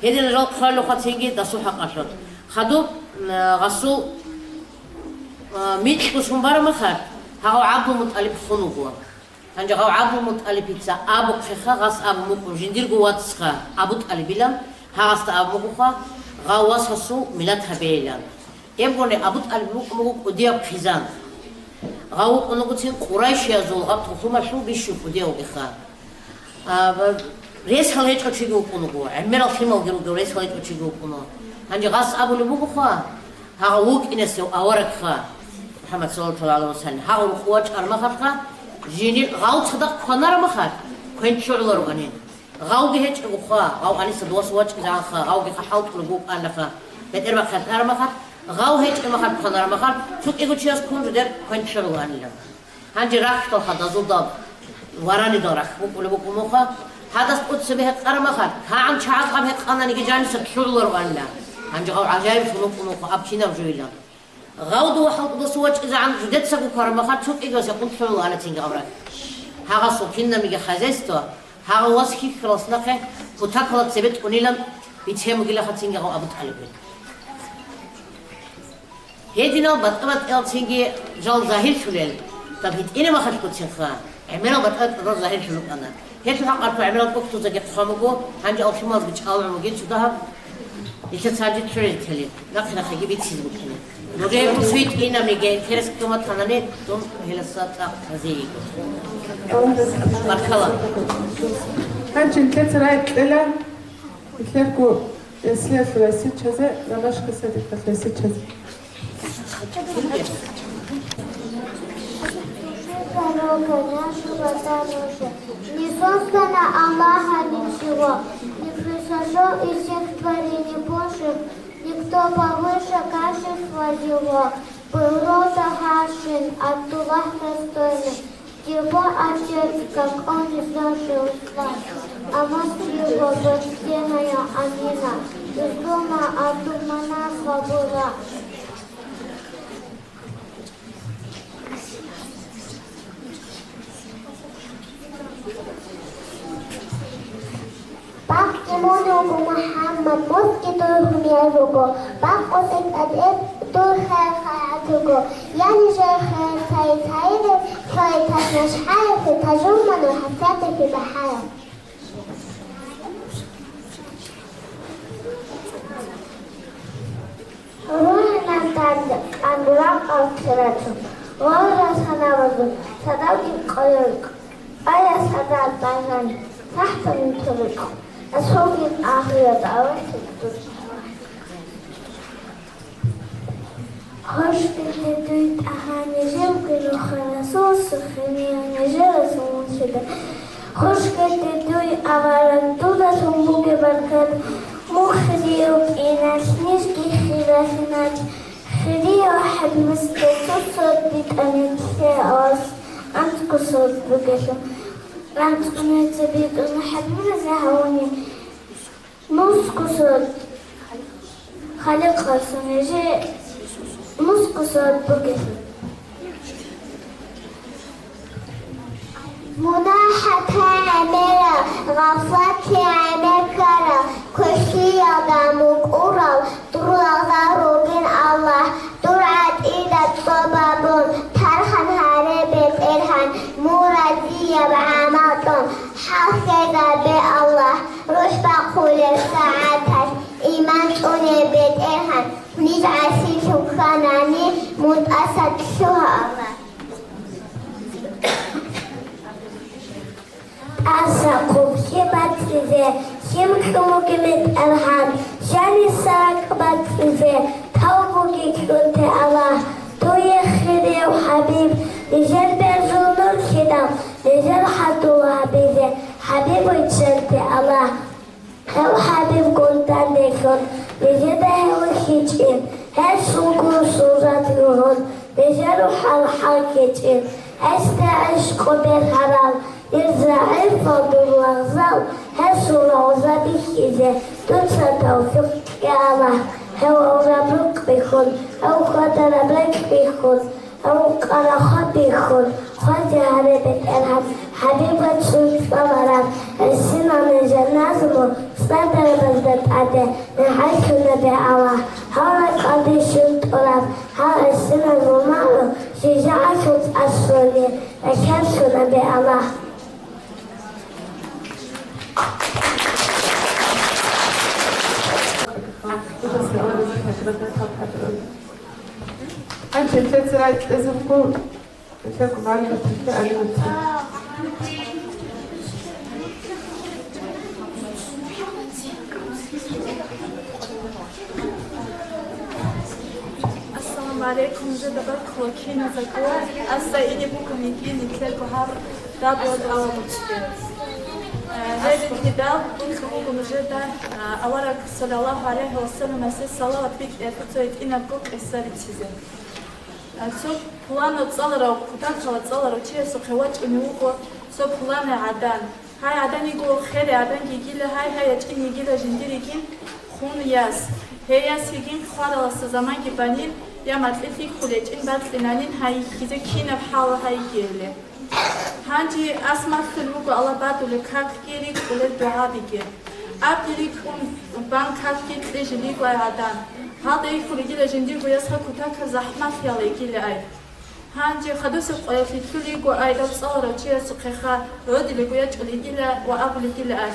هذي الرجال خلوا قد سنجي دستوا حق أشر خدوا غسو ميت كوسم بار مخار هاو عبد مطالب خنوقه هنجا هاو عبد مطالب بيتزا أبو خخا غس أبو مكون جندير قوات سخا أبو طالب بيلم هاست أبو مكوخا غواص خصو ملات هبيلان يبغوني أبو طالب مكوك ودياب خزان غاو قنقتين قريش يزول غاب تخوما شو بيشوف ودياب إخا ريس خليج أشيجو قنقو عمر الخيمة وجرو ريس خليج أشيجو قنقو هنجا غاس أبو لمكوخا هاوك إنسو أورك خا محمد صلى الله عليه وسلم هاو الخواج أرمخا جيني غاو تصدق خنار مخا كنت شعور غنين غاو جهج أبوخا غاو أني سدوس واج إذا خا غاو جه حاول تلقوك أنا خا بدر مخا أنا مخا غاو هج مخا خنار مخا شو إيجو تشياس كون جدر كنت شعور غنين هنجي راح تلخا زوداب وراني دارك بقول بقول مخا هذا قد سبيه أرمخا ها عم شعب قبه أنا نيجي جاني سكشعور غنين هنجي غاو عجائب شنو كنو أبشينا وجويلا غاودو وحط بصوت إذا عن جدت سكوا كرمخات شوف إيجا سكون حلو على تيجي أبرك هذا صوتنا ميجا خزيستو هذا واسكي خلاص نقه وتأكلت سبت ونيلم بيتهم قيل خاتينجا أو أبو طالب هيدينا بتقبل تيجي جال ظاهر شلل طب هيد إني ما خش كنت شخا عمله بتقبل ظاهر شلل أنا هيك الحق أرفع عمله بوقت زجت خامجو هنجي أول شيء ما بتشاور مجيء شو ده يشتاج تريد تلي لكن أخي بيتسيب كله نجيب سويت إنا ميجي كيرس كم تناني توم هلسات هذي مرحبا هنجي نتلت رايك إلا نتلقوا يسلي ثلاثي كذا لماش كسر ثلاثي كذا Не создано Аллаха ничего, не произошел из всех творений Божьих, никто повыше качества его, природа Хашин, Абдуллах достойный, его отец, как он изложил слав, а мать его почтенная Амина, из дома Абдуманафа была. Bak imunugu Muhammad muski duyhum yarugu Bak otek adib dur khair khayatugu Yani jay khair saytayri Khay tasnash hayati tajumman hasati fi bahaya Ruhina tandurak al-kiratu Wala sanawadu Sadawki qayruk Aya sadal bayran Tahta min tuliku أسوق الآخرة دعوة خوش بهدويت أهاني جوكي لخلصوص خمياني جرسون شده خوش بهدوي أغارن دودة سنبوك بركات مخديوك إناس نسكي خلافنات خدي واحد مستتصد بتأمين سيئاس أنت قصد بقسم أنت قنيت بيت ونحب من زهوني نص قصد خالق خلصون يجي نص قصد بقسم مناحة عميرة غفلت عميرة كشي يضامك أورال طرق ضروبين الله درعت إيدا الطبابون ترخن هاربت إرهان مرادية بعمالتون حافظة بالله روش بقول الساعات إيمان توني بيت إرهان نجعسي شكراناني متأسد شوها الله أساقب شبات فيه شمكمو كمت أرحام شاني ساق بات فيه توبوكي كنت الله توی خیره و حبیب نجر برزونور کدام نجر حدو و حبیبه حبیب و چنت الله هو حبیب گلدن دکن نجر ده و هیچ این هر سوگو سوزات روحون نجر و حل حل کچین است عشق و برحرام الزعيم فضل وغزال هسو العوزة بكيزة تنسى توفيق يا الله هو ربك بيخون أو قدر ربك بيخون أو قرخات بيخون خواجة هربت أرحم حبيبة سوء صبرات السنة من جنازمو صدر بزدت عده نحيث نبي الله هاي قضي شنط أراب هاي السنة الممالو شجاعة أسفلين أكبس نبي الله أنت تترك لازم تكون تشاركوا معنا في Assalamu alaikum, je dobar kolokina za govor, a sa ili bukom i gini kleko har da bi od ala mučke. Hajde ti dal, bukom že da avarak sallallahu alaihi wa sallam se salavat bik erkucoit ina gok esari çizim. So plano tsalara kutakala tsalara çiye so khewaç unugo so plano adan. Hay adani go khere adan gigile hay açkin gigile jindirikin khun yas. Heyas higin kharalası zaman ki banil ya matlefi kuleçin batlinanin hay kize kinab hala hay gele. Hanci asma khulugo Allah badule kak gerik ule dua bige. Abdirik ban kak gitle jili go adan. Hada ikhuligi jindir go yasha kutaka zahmat yale gile ay. Hanci khadus qayfituli go ayda tsara chiya sukha odile go yachuli gile wa abuli gile ay.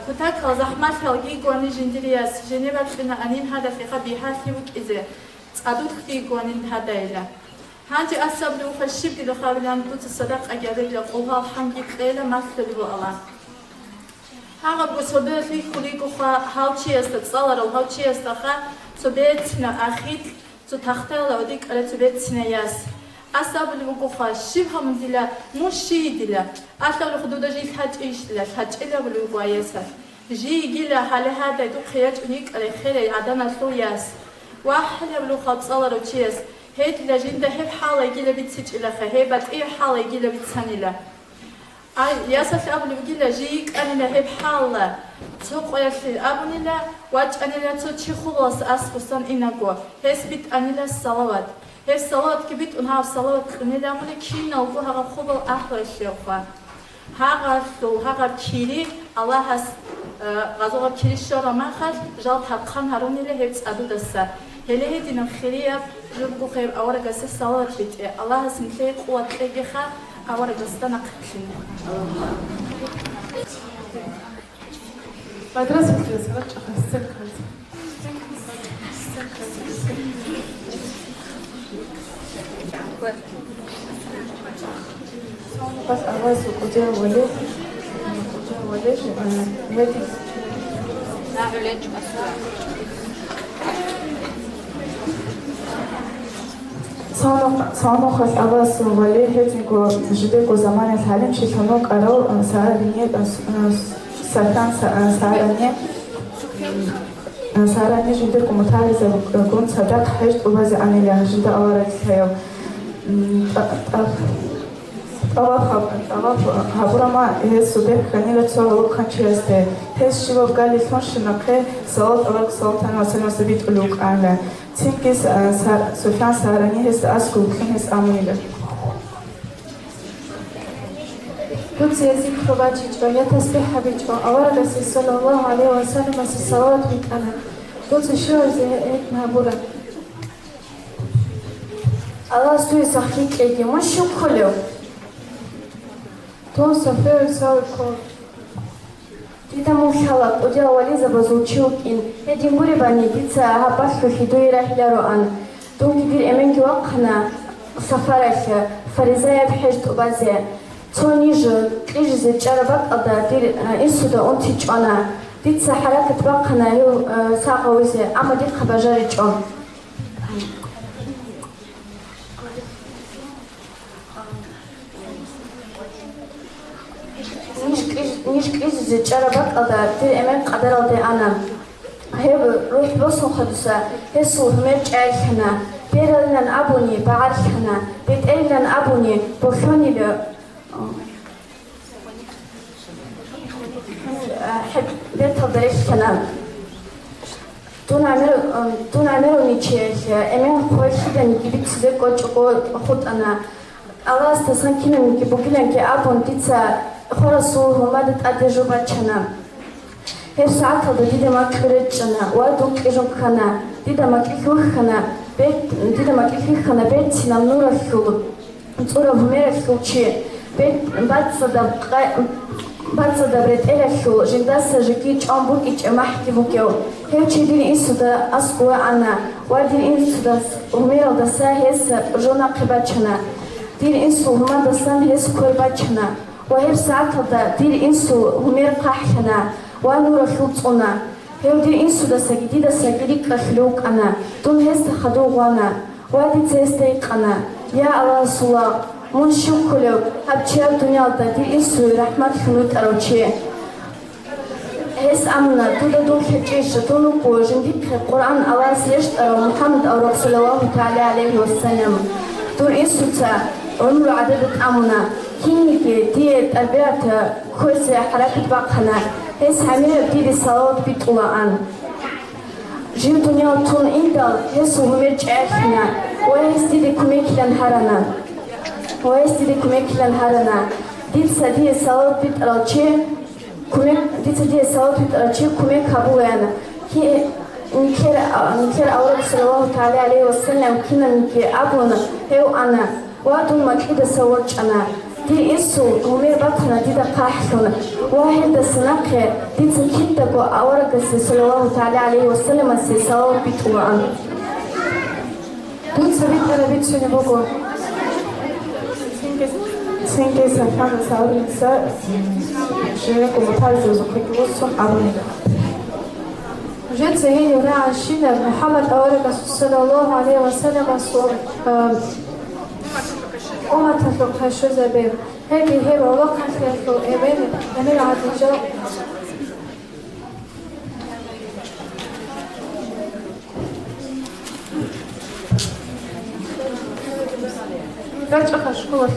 كتاك زحمات هالجي قواني جندرياس جنبات لنا أنين هذا في خبي حاسي وكإذا أدوك في قوانين هذا إلا هانتي أسبب لو فالشيب دي لخابلان دوت الصداق أجابي لقوها الحمد لله ما تلو الله هذا بسبب في خليقو خا هاوتشي استتصالر أو هاوتشي استخا سبيتنا أخيد تختار لو ديك على سبيتنا ياس أسبب لو خا شبه من دلا مش شيء دلا أصلا الحدود جيل حج إيش لا حج إلا بلو قايسة جي جيل حاله هذا يدق خياج أنيك على خير عدنا سوياس واحد بلو خاط صار وتشيس هيت لجين ده هب حالة جيل بتسج إلى خهبة إيه حالة جيل بتسني له ياسف أبلو جيل جيك أنا هب حالة سوق ياسف أبني لا واج أنا لا تشي خلاص أسقطن إنقوا هسبت أنا لا الصلوات هي الصلاة كبيت أنها الصلاة خنيدة من كينا وفوها خبر أحلى الشيخة هذا كيري الله هس غزوة كيري شورا ما خد جال تقان هروني له هيت أدو دسا هله هدي نخيرية جبكو خير أورا قصة الصلاة بيت الله هس مثل قوة تيجها أورا قصة نقتلين مدرسة الرسالة أخذت بس أواز وكجا ولد هذي لا علاج أسرع صانو خاص أواز ولد هذي كو جدي كو زمان الحالم شيء صانو كارو سارني سرطان سارني جدي كو متعرض كون صدق حج وبعض أنيلا جدي أورد هيو طواف هبرما هي سودة خنيلة صلوا خنشيسته هي شيء قال لي شنقة صوت أول صوت أنا مثلا سبيت ألوك أنا تيمكس سفيان سارني هي أسكو كنيس أميلة كنت يزيد خباجيج ويا تسبيح حبيج وأورد صلى الله عليه وسلم الصلوات بيت أنا كنت شو زي مهبورة الله سوي صحيح كذي مش شو كله تو سفر سالكو Тита мухала, удя вализа базучук ин. Эти мури бани тица хапаску хидуи рахляро ан. Тунки дир эменки вакхна сафарахе фаризая бхежт убазе. Цони жу клижзе чарабак ада дир инсуда он тичана. Тица харакат вакхна ю саqa визе ама дир хабажари чон. ништиз чарабак алда тир эмен кадар алды анам. Хеб рух босон хадуса хесу хмер чайхана. Берелен абуни баархана. Бетелен абуни бохониле حب بيت هدريك كلام دون عمرو نيتشيك امين خوي كده نجيبك سيدك وتشقو خد انا الله استسان كنا نجيبو كلام كي ابون تيتسا خرسو هما دت ادجو باتشنا هي ساعات هذا دي ما كبرتشنا وادوك اجون خنا دي ما كيخو خنا بيت دي ما كيخو خنا بيت سنام نور خو صوره همير خوچي بيت بعد صدق Baca da bret elekhu, jindasa jikic ambuk ic emahki vukeu. Hevči din isuda askua ana, wa din isuda umira da sa hes jona qibachana. Din isu huma da san hes koybachana. Wa hev saata da din isu humir qahana, wa nura khutuna. Hev din isu da sagidi da sagidi qafluk ana. Dun hes khadu wana, wa din tsestay qana. Ya Allah suwa. من شكله هبشر دنيا تدي إنسو رحمة خنوت أروشي هس أمنا تودا دون خجيش تونو بوجن ديك القرآن الله سيشت أرو محمد أو رسول الله تعالى عليه وسلم دون إنسو تا عمر عدد أمنا كينيك دي تربية كويس حركة بقنا هس حمير بدي صلاة بيطلعان جيب دنيا تون إندال هس ومرج أخنا وهس دي كميك لنهارنا ويستدي كميك لنهارنا ديت سدي سواد بيت راتشي كميك ديت سدي سواد بيت راتشي كميك هبويانا كي نكر أول صلى الله تعالى عليه وسلم كنا نكر أبونا هو أنا وادون ما كده سواد أنا دي إنسو همير بطنا دي دقاحنا واحد سنقة ديت كده جو أول صلى الله تعالى عليه وسلم سواد بيت وعن دون سبيت أنا بيت شنو بقول Sem que essa fala saúde chega como tal de uso que você abre. جت هي ولا عشنا محمد أورك صلى الله عليه وسلم صور وما تطلق هالشو زبير هذه هي وقت في إيمان أمير عديجة لا تأخذ شكوى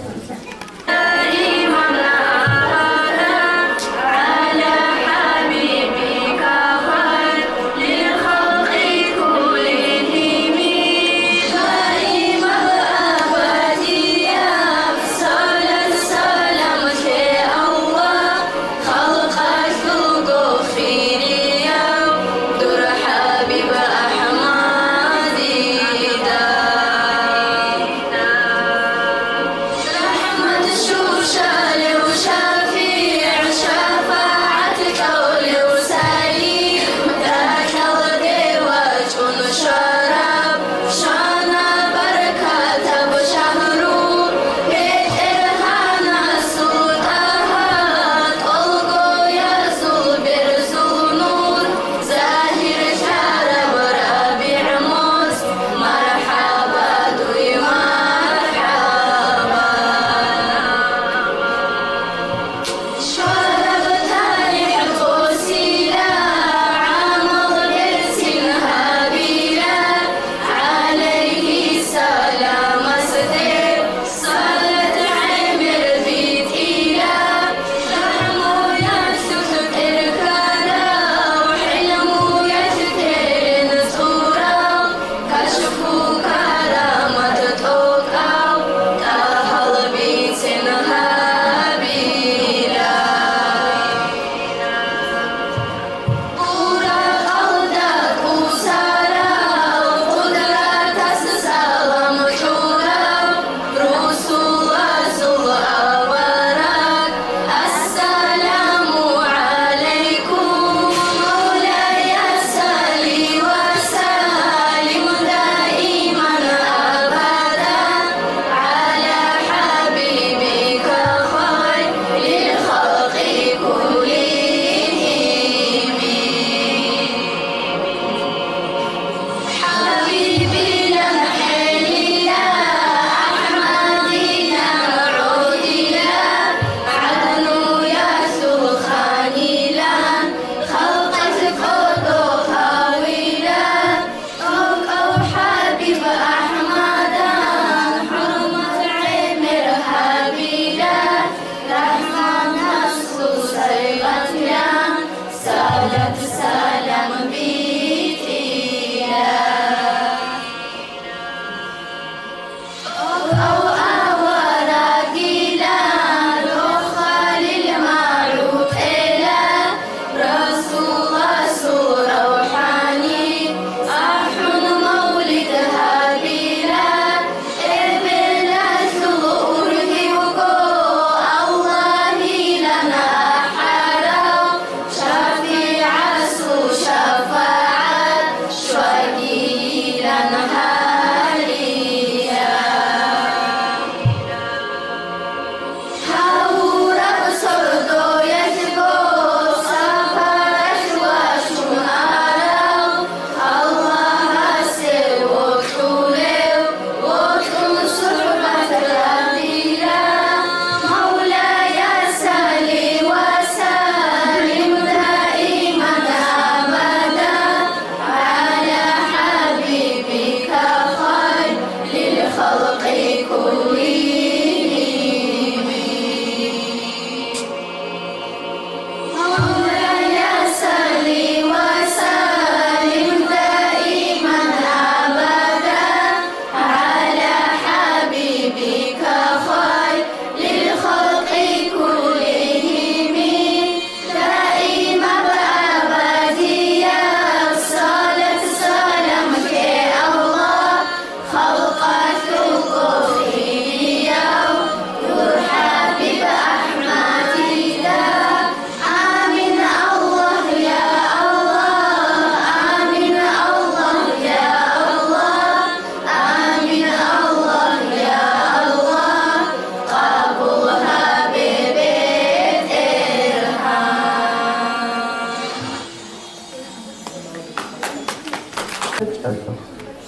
ჭადო.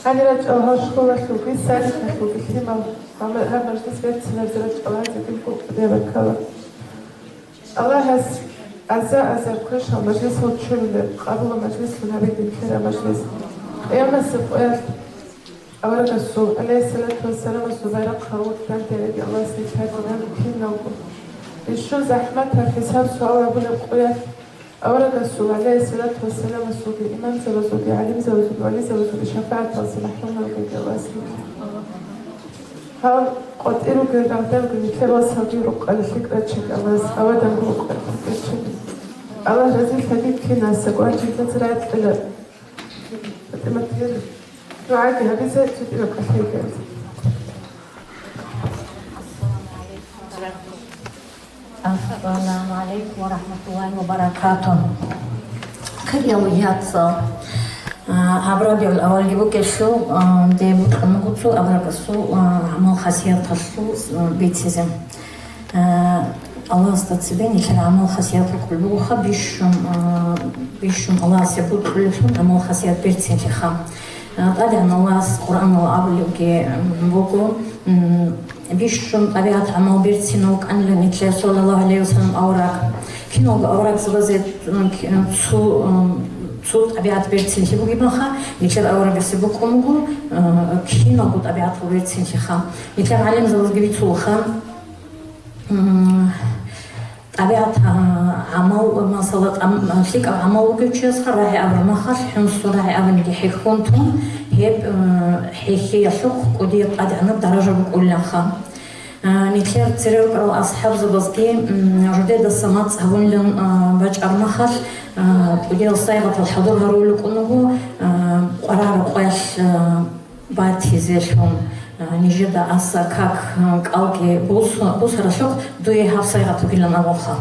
ანირა ჭალჰა შხოლა შუგი სადი შუგი თიმა მამაჯlis ვერცინებზე ჭალაძე გიყურება ქალა. Allah has azza kuşa majlis uçurdu. Qabul majlis nabidi kira majlis. Qiyamah qoyat. Avaraga su alayhi salatu wassalam subayra qawt tantere Allah subhanahu kinnahu. Şu zahmet hesap sual abuna qoyat. Avaraga su alayhi salatu wassalam subi imam zawzubi alim zawzubi wali zawzubi shafaat wassalahuna Allah subhanahu. Hal قدروا كذا كذا صغير وقال فكرة شيء الله أودا هو فكرة شيء الله جزيل حديث كنا سقوان جدا ترى إلى تمثيل وعادي هذا زاد تدير كثير كذا السلام عليكم ورحمة الله وبركاته كل يوميات أبرادي الأول جبوا كشلو ديبوت كمقطو أبرقصو عمل خاصيات خاصو بيتسيزم الله استتصبين يشل عمل خاصيات كله خا بيشم الله سيبوت كلهم عمل خاصيات بيتسين شخا طبعا الله القرآن الأول يجي بوكو بيشم طبيعة عمل بيتسينوك أن لنتلا صلى الله عليه وسلم أوراق كنوك أوراق زغزت صوت طبيعة بيرتين شبوك يبنخا نكتب أوراق سبوك أمغو كينوكو طبيعة بيرتين شخا نكتب علم زوز جبيت سوخا طبيعة عمل مثلا شيك عمل وجوتشيز راعي أبر مخاش حنصو راعي أبر نجي حكونتم هيب حكي يشوق ودي قد عنا درجة بكل خا نكتب تريوك أصحاب زبزكي جديد السمات هون لهم باج أرمخاش ودي الصيغة الحضور هرولك أنه قرار قاش باتيزيشهم نجد أصلا كاك قالكي بوس رشوق دوي هاف صيغة تقول أبوخا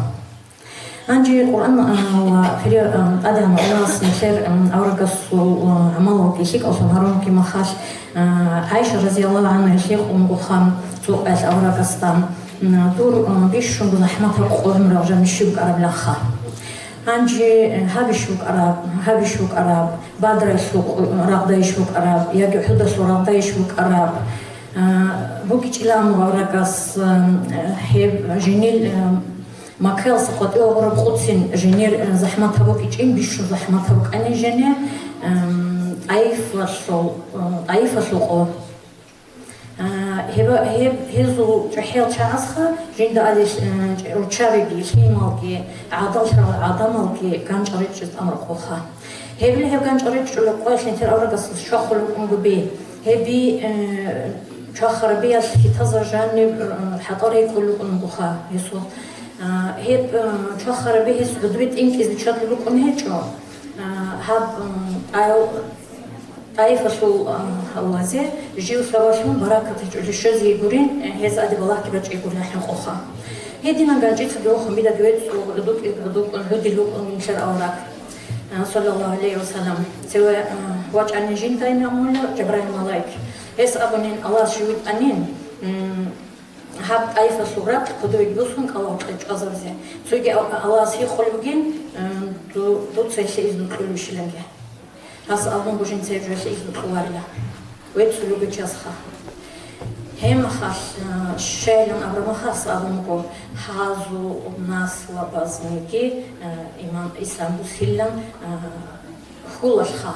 أنجي القرآن وفري أدهم الله سنشر أورقص عمله كيشيك أو سنهارون كي مخاش عائشة رضي الله عنها الشيخ أمغوخام توقعت أورقصتان دور بيشم بزحمتها قوهم رجع مشيبك أرب لخا أنجي هابشوك أراب بدر يشوك رغدا يشوك أراب يجي حدث رغدا يشوك أراب بوكيش لام ورقص هيب جنيل ماكل سقط أو ربخوتين جنير زحمتها بوكيش إن بيشو زحمتها بوك أنا جنير عيف سوق هزو جحيل شعصها جند عليش رشابي شيمالكي عضمالكي كان شريتش أمر خوخا هبلي هب كان شريتش لقواش نتر أورقص شخل أنجبي هبي شخر بيا في تزر جانب حطاري كل أنجخا يسوع هب شخر بيه سبدويت إنكيز بشكل لكم هيجوا هب طائفة شو هوازي جيو سواشون بركة الشزي يقولين هذا أدي بالله كبر يقول نحن خوخا هدينا قاعدين تدوخهم بيدا دويت ودوك هدي لوك من شر أوراق صلى الله عليه وسلم سوى واج عن جين تاين أمولا جبران ملاك هس أبونين الله شويت أنين هاب طائفة سورات خدوا يجوسون كلا وقت أزرزه سوى الله سي خلوجين دو تسيش إذن كل شلنجه هس أبون بوجين سيرجع شيء بخوارلا ويبسلو بجاسخا هم خاص شيلن أبرم خاص أبونكو هازو ناس وبازنيكي إمام إسلام بوسيلن خلاص خا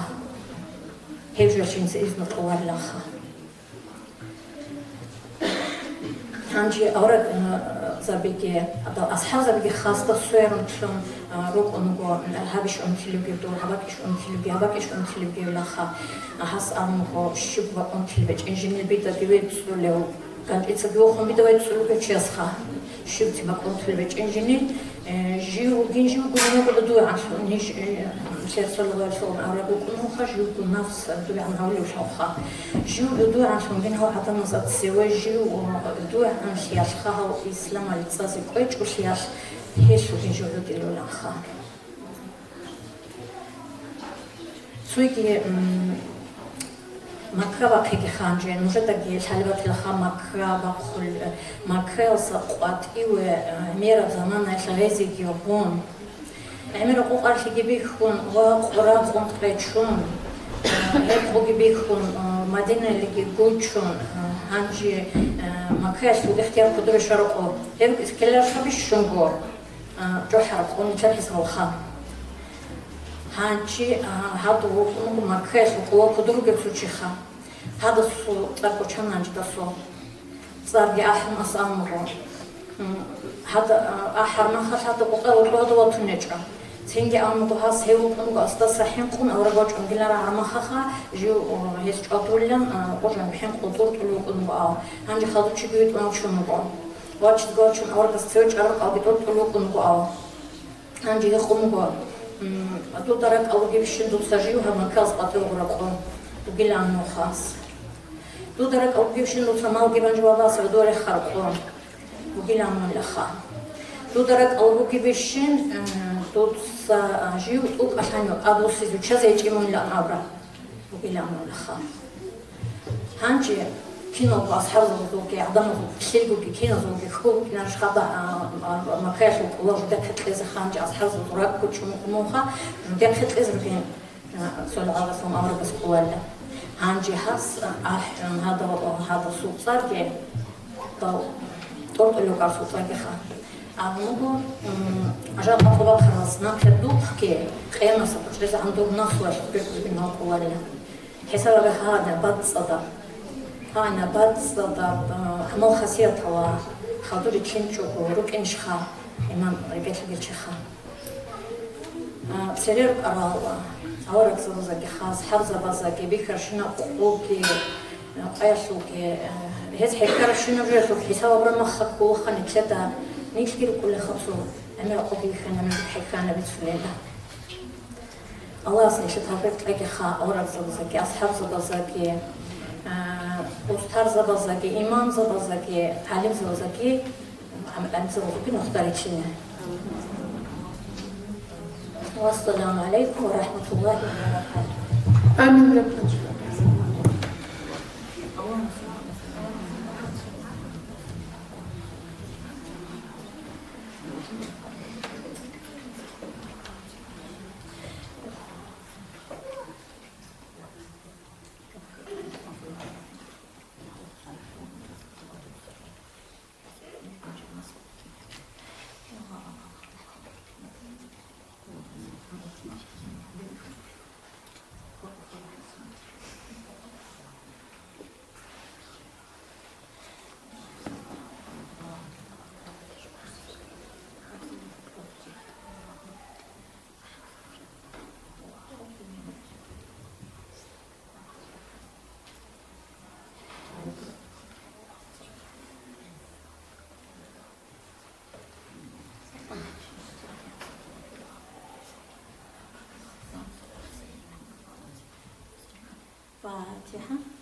هيرجع شيء سيرجع بخوارلا خا هنجي أورق زبيكي أصحاب زبيكي خاصة سويرن شلون روك أنجو هابش أنتلوجي دور هباكش أنتلوجي ولا خا هاس أنجو شبه أنتلوجي إنجيل بيتا دويت سولو كان إتصدقوا بيتا دويت سولو كتشيس خا شبه تبقى أنتلوجي إنجيل جيو جينجيو كلنا كده دوي عشان نيش شيء صلى الله عليه وسلم أورقو كلهم خجيو كل نفس دوي عن هولي وشوخا جيو دوي عشان بينه حتى نصات سوى جيو دوي عن شياش خاها الإسلام على الأساس كويش وشياش هيش وجيو دوي لولا خا سويكي مكربا كي خانجين مجد كي حلبت الخا مكربا خل مكرل سقط إيوه ميرا زمان إشغازي كيوبون عمر قوقر شجبي خون وقرا خون قريتشون hep o gibi kun Madineligi Gulçun hangi makayas bu ihtiyar kudur şarkı hep iskeller şabi şungo johar onun çarpı salha hangi hadu onun makayas bu kudur götürücüha hada su tarko çananca da su zargi ahmas amro hada aharma hada qoqal otuneca Çünkü anladığı has hevupun gasta sahin kun avragoç ongilara armahaha ju hes çatullan ojan hem kultur tulukun ba hangi halı çıkıyor mavşunu ba watch goçun avragas search arak abitor tulukun ba hangi yekunu ba atu tarak alu gibişin dulsajı hama kaz atıyor bırakı bu gilan nohas tu tarak alu gibişin dulsamal gibancı babası dore harqo bu gilan nohha tu tarak alu gibişin Тут жил ук ашаню абус изучать эти мунла абра. Бугиламу лаха. Ханчи кино асхаб зуки адам кишелгу кино зуки ху кинаш хада макаш улаж дакет лез ханчи асхаб зурак кучум муха дакет лез рубин сол авасом абра бас куалла. Ханчи хас хада суцарге то тортолу касуцарге ха. Авнуго ажа папова харасна кедупки қемаса почреза андурна хуаш бекубина куалла хесава хада бацада ана бацада хамал хасиятала хадури чинчу рукиншха имам ребетлгичха серер арала аварак завазаки хас хавза базаки бихаршина қуки қаясуки хес хекаршина жесу хисава брамахаку хани чета نيشكر كل خبصو أنا أقضي خنا من حكانا بتسلينا الله سنشت هبرت لك خا أورق زبزكي أصحاب زبزكي أستار زبزكي إمام زبزكي عالم زبزكي عمل عن زبزكي نختار شيء والسلام عليكم ورحمة الله وبركاته آمين يا فاتحة